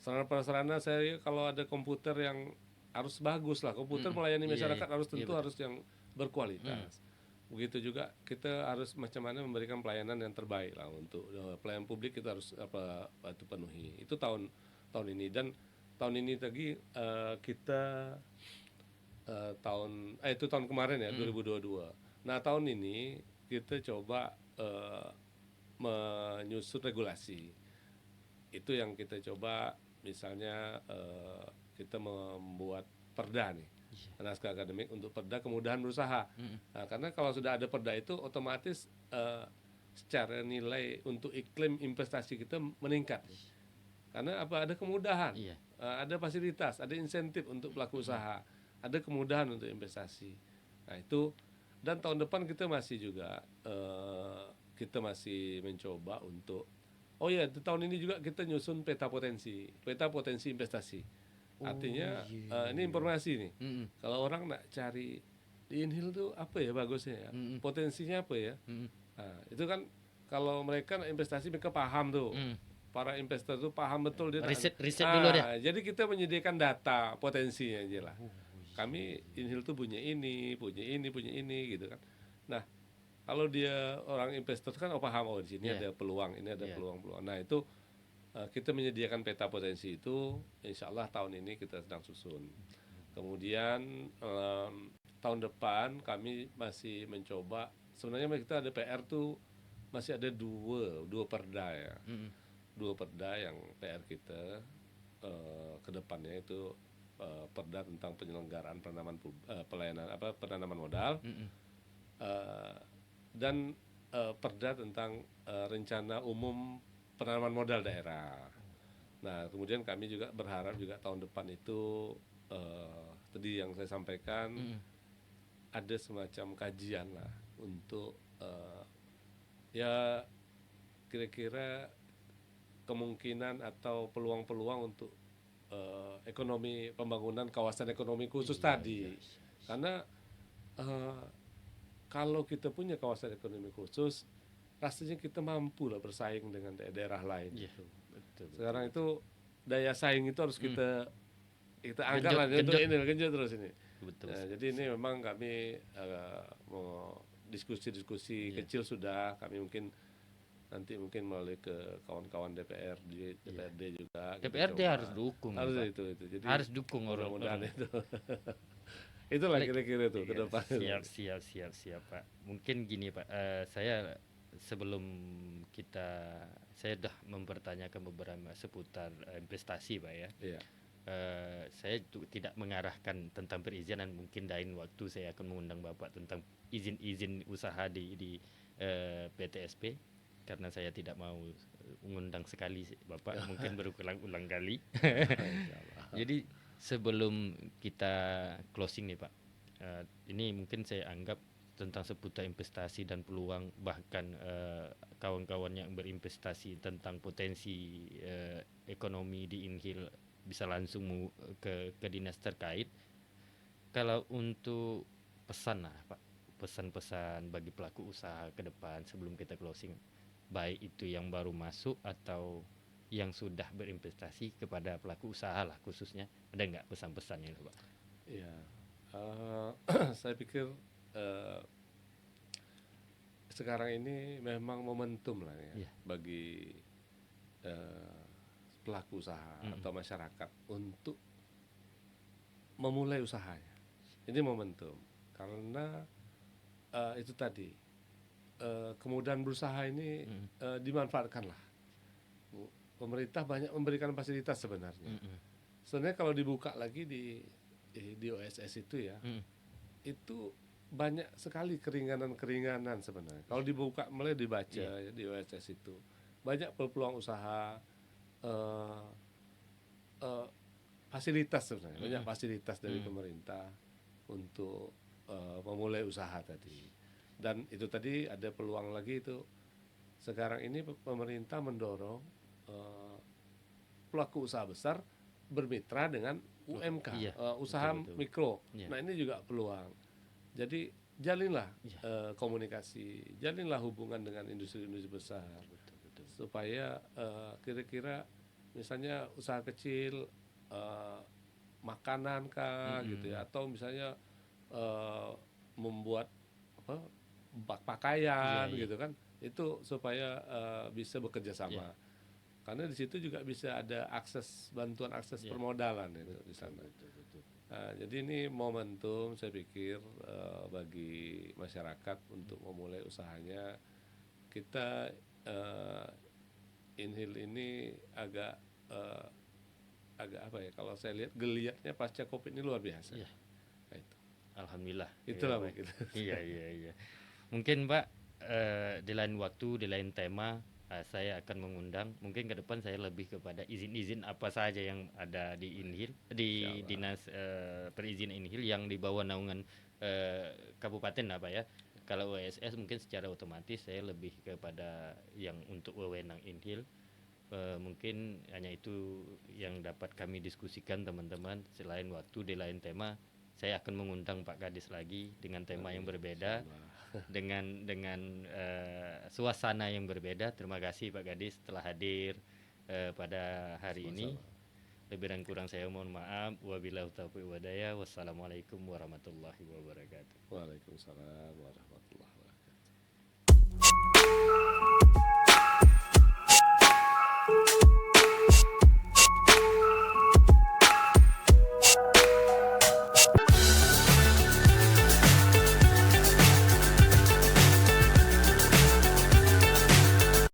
[SPEAKER 1] Sarana prasarana saya kalau ada komputer yang harus bagus lah, komputer melayani masyarakat harus tentu harus yang berkualitas. Begitu juga kita harus macam mana memberikan pelayanan yang terbaik lah untuk pelayanan publik, kita harus itu penuhi. Itu tahun ini, dan tahun ini lagi kita itu tahun kemarin ya 2022. Nah tahun ini kita coba menyusun regulasi. Itu yang kita coba, misalnya kita membuat perda nih, naskah akademik untuk perda kemudahan berusaha. Nah, karena kalau sudah ada perda itu otomatis secara nilai untuk iklim investasi kita meningkat. Karena apa? Ada kemudahan, ada fasilitas, ada insentif untuk pelaku usaha, ada kemudahan untuk investasi. Nah itu, dan tahun depan kita masih juga kita masih mencoba untuk di tahun ini juga kita nyusun peta potensi investasi. Artinya ini informasi nih. Kalau orang nak cari di Inhil tuh apa ya bagusnya ya, potensinya apa ya. Nah, itu kan kalau mereka nak investasi mereka paham tuh. Para investor tuh paham betul dia
[SPEAKER 2] riset dulu dia.
[SPEAKER 1] Jadi kita menyediakan data potensinya aja lah. Kami Inhil tuh punya ini gitu kan. Nah, kalau dia orang investor kan paham di sini ada peluang, ini ada peluang-peluang. Nah, itu kita menyediakan peta potensi itu, insya Allah tahun ini kita sedang susun. Kemudian tahun depan kami masih mencoba, sebenarnya kita ada PR tuh masih ada dua perda ya. Dua perda yang PR kita ke depannya itu perda tentang penyelenggaraan penanaman modal,
[SPEAKER 2] Mm-mm.
[SPEAKER 1] eh, dan perda tentang rencana umum penanaman modal daerah. Nah, kemudian kami juga berharap juga tahun depan itu tadi yang saya sampaikan
[SPEAKER 2] Mm-mm.
[SPEAKER 1] ada semacam kajian lah untuk ya kira-kira kemungkinan atau peluang-peluang untuk ekonomi pembangunan kawasan ekonomi khusus
[SPEAKER 2] Iya,
[SPEAKER 1] tadi.
[SPEAKER 2] iya, iya.
[SPEAKER 1] Karena eh, kalau kita punya kawasan ekonomi khusus, rasanya kita mampu lah bersaing dengan daerah lain
[SPEAKER 2] Iya,
[SPEAKER 1] itu.
[SPEAKER 2] betul, betul,
[SPEAKER 1] Sekarang
[SPEAKER 2] betul.
[SPEAKER 1] itu daya saing itu harus
[SPEAKER 2] Mm.
[SPEAKER 1] kita angkat
[SPEAKER 2] Genjot,
[SPEAKER 1] lah untuk
[SPEAKER 2] genjot.
[SPEAKER 1] ini genjot terus ini.
[SPEAKER 2] Betul
[SPEAKER 1] Nah, jadi
[SPEAKER 2] sekali.
[SPEAKER 1] ini memang kami mau diskusi-diskusi
[SPEAKER 2] Iya,
[SPEAKER 1] kecil sudah kami mungkin nanti mungkin melalui ke kawan-kawan
[SPEAKER 2] iya.
[SPEAKER 1] DPRD juga kita
[SPEAKER 2] DPRD harus
[SPEAKER 1] coba
[SPEAKER 2] dukung nih,
[SPEAKER 1] harus
[SPEAKER 2] Pak.
[SPEAKER 1] itu jadi
[SPEAKER 2] Harus dukung
[SPEAKER 1] mudah-mudahan
[SPEAKER 2] orang-orang.
[SPEAKER 1] itu itulah
[SPEAKER 2] Lek,
[SPEAKER 1] kira-kira itu ke
[SPEAKER 2] iya,
[SPEAKER 1] depan itu.
[SPEAKER 2] siap, siap, siap, siap, Pak. Mungkin gini, Pak. Saya sebelum kita, saya sudah mempertanyakan beberapa seputar investasi, Pak ya.
[SPEAKER 1] Iya.
[SPEAKER 2] Saya tidak mengarahkan tentang perizinan. Mungkin lain waktu saya akan mengundang Bapak tentang izin-izin usaha di PTSP, karena saya tidak mau mengundang sekali Bapak, mungkin berulang-ulang kali.
[SPEAKER 1] Insyaallah.
[SPEAKER 2] Jadi sebelum kita closing nih Pak, ini mungkin saya anggap tentang seputar investasi dan peluang, bahkan kawan-kawan yang berinvestasi tentang potensi ekonomi di Inhil bisa langsung ke dinas terkait. Kalau untuk pesan lah Pak, pesan-pesan bagi pelaku usaha ke depan sebelum kita closing, baik itu yang baru masuk atau yang sudah berinvestasi, kepada pelaku usaha lah khususnya, ada nggak pesan-pesannya itu Pak?
[SPEAKER 1] Iya. Saya pikir eh, sekarang ini memang momentum lah ya
[SPEAKER 2] Iya.
[SPEAKER 1] bagi eh, pelaku usaha
[SPEAKER 2] Mm-mm.
[SPEAKER 1] atau masyarakat untuk memulai usahanya. Ini momentum karena itu tadi kemudahan berusaha ini
[SPEAKER 2] Mm-mm.
[SPEAKER 1] dimanfaatkan lah. Pemerintah banyak memberikan fasilitas sebenarnya.
[SPEAKER 2] Mm-mm.
[SPEAKER 1] Sebenarnya kalau dibuka lagi di OSS itu ya,
[SPEAKER 2] Mm-mm.
[SPEAKER 1] itu banyak sekali keringanan-keringanan sebenarnya. Kalau dibuka mulai dibaca
[SPEAKER 2] Iya.
[SPEAKER 1] ya, di OSS itu banyak peluang usaha, eh, eh, fasilitas sebenarnya, banyak
[SPEAKER 2] Mm-mm.
[SPEAKER 1] fasilitas dari
[SPEAKER 2] Mm.
[SPEAKER 1] pemerintah untuk memulai usaha tadi. Dan itu tadi ada peluang lagi itu. Sekarang ini pemerintah mendorong eh, pelaku usaha besar bermitra dengan UMK,
[SPEAKER 2] Iya,
[SPEAKER 1] usaha
[SPEAKER 2] betul, betul.
[SPEAKER 1] mikro.
[SPEAKER 2] Iya.
[SPEAKER 1] Nah, ini juga peluang. Jadi jalinlah
[SPEAKER 2] Iya.
[SPEAKER 1] komunikasi, jalinlah hubungan dengan industri-industri besar
[SPEAKER 2] Betul, betul.
[SPEAKER 1] supaya kira-kira misalnya usaha kecil eh, makanan kah gitu
[SPEAKER 2] Mm-mm.
[SPEAKER 1] ya, atau misalnya eh, membuat apa
[SPEAKER 2] Iya,
[SPEAKER 1] pakaian
[SPEAKER 2] iya.
[SPEAKER 1] gitu kan, itu supaya bisa bekerja
[SPEAKER 2] Iya.
[SPEAKER 1] sama. Karena di situ juga bisa ada bantuan akses
[SPEAKER 2] Iya.
[SPEAKER 1] permodalan itu di
[SPEAKER 2] Betul,
[SPEAKER 1] sana.
[SPEAKER 2] betul, betul.
[SPEAKER 1] Nah, jadi ini momentum saya pikir bagi masyarakat untuk memulai usahanya. Kita Inhil ini agak eh, agak apa ya? Kalau saya lihat geliatnya pasca Covid ini luar biasa.
[SPEAKER 2] Iya.
[SPEAKER 1] Nah, itu.
[SPEAKER 2] Alhamdulillah.
[SPEAKER 1] Itulah
[SPEAKER 2] Iya, Pak.
[SPEAKER 1] mungkin.
[SPEAKER 2] Iya, iya, iya. Mungkin Pak, di lain waktu, di lain tema, saya akan mengundang. Mungkin ke depan saya lebih kepada izin-izin apa saja yang ada di Inhil, di
[SPEAKER 1] Insyaallah.
[SPEAKER 2] dinas perizinan Inhil yang di bawah naungan kabupaten apa ya. Kalau OSS mungkin secara otomatis saya lebih kepada yang untuk wewenang Inhil. Mungkin hanya itu yang dapat kami diskusikan teman-teman. Selain waktu, di lain tema, saya akan mengundang Pak Kadis lagi dengan tema yang berbeda,
[SPEAKER 1] Insyaallah.
[SPEAKER 2] dengan suasana yang berbeda. Terima kasih Pak Kadis telah hadir pada hari ini.
[SPEAKER 1] Sama-sama.
[SPEAKER 2] Lebih dan kurang saya mohon maaf. Wabillahi taufiq walhidayah. Wassalamualaikum warahmatullahi wabarakatuh.
[SPEAKER 1] Waalaikumsalam warahmatullahi wabarakatuh.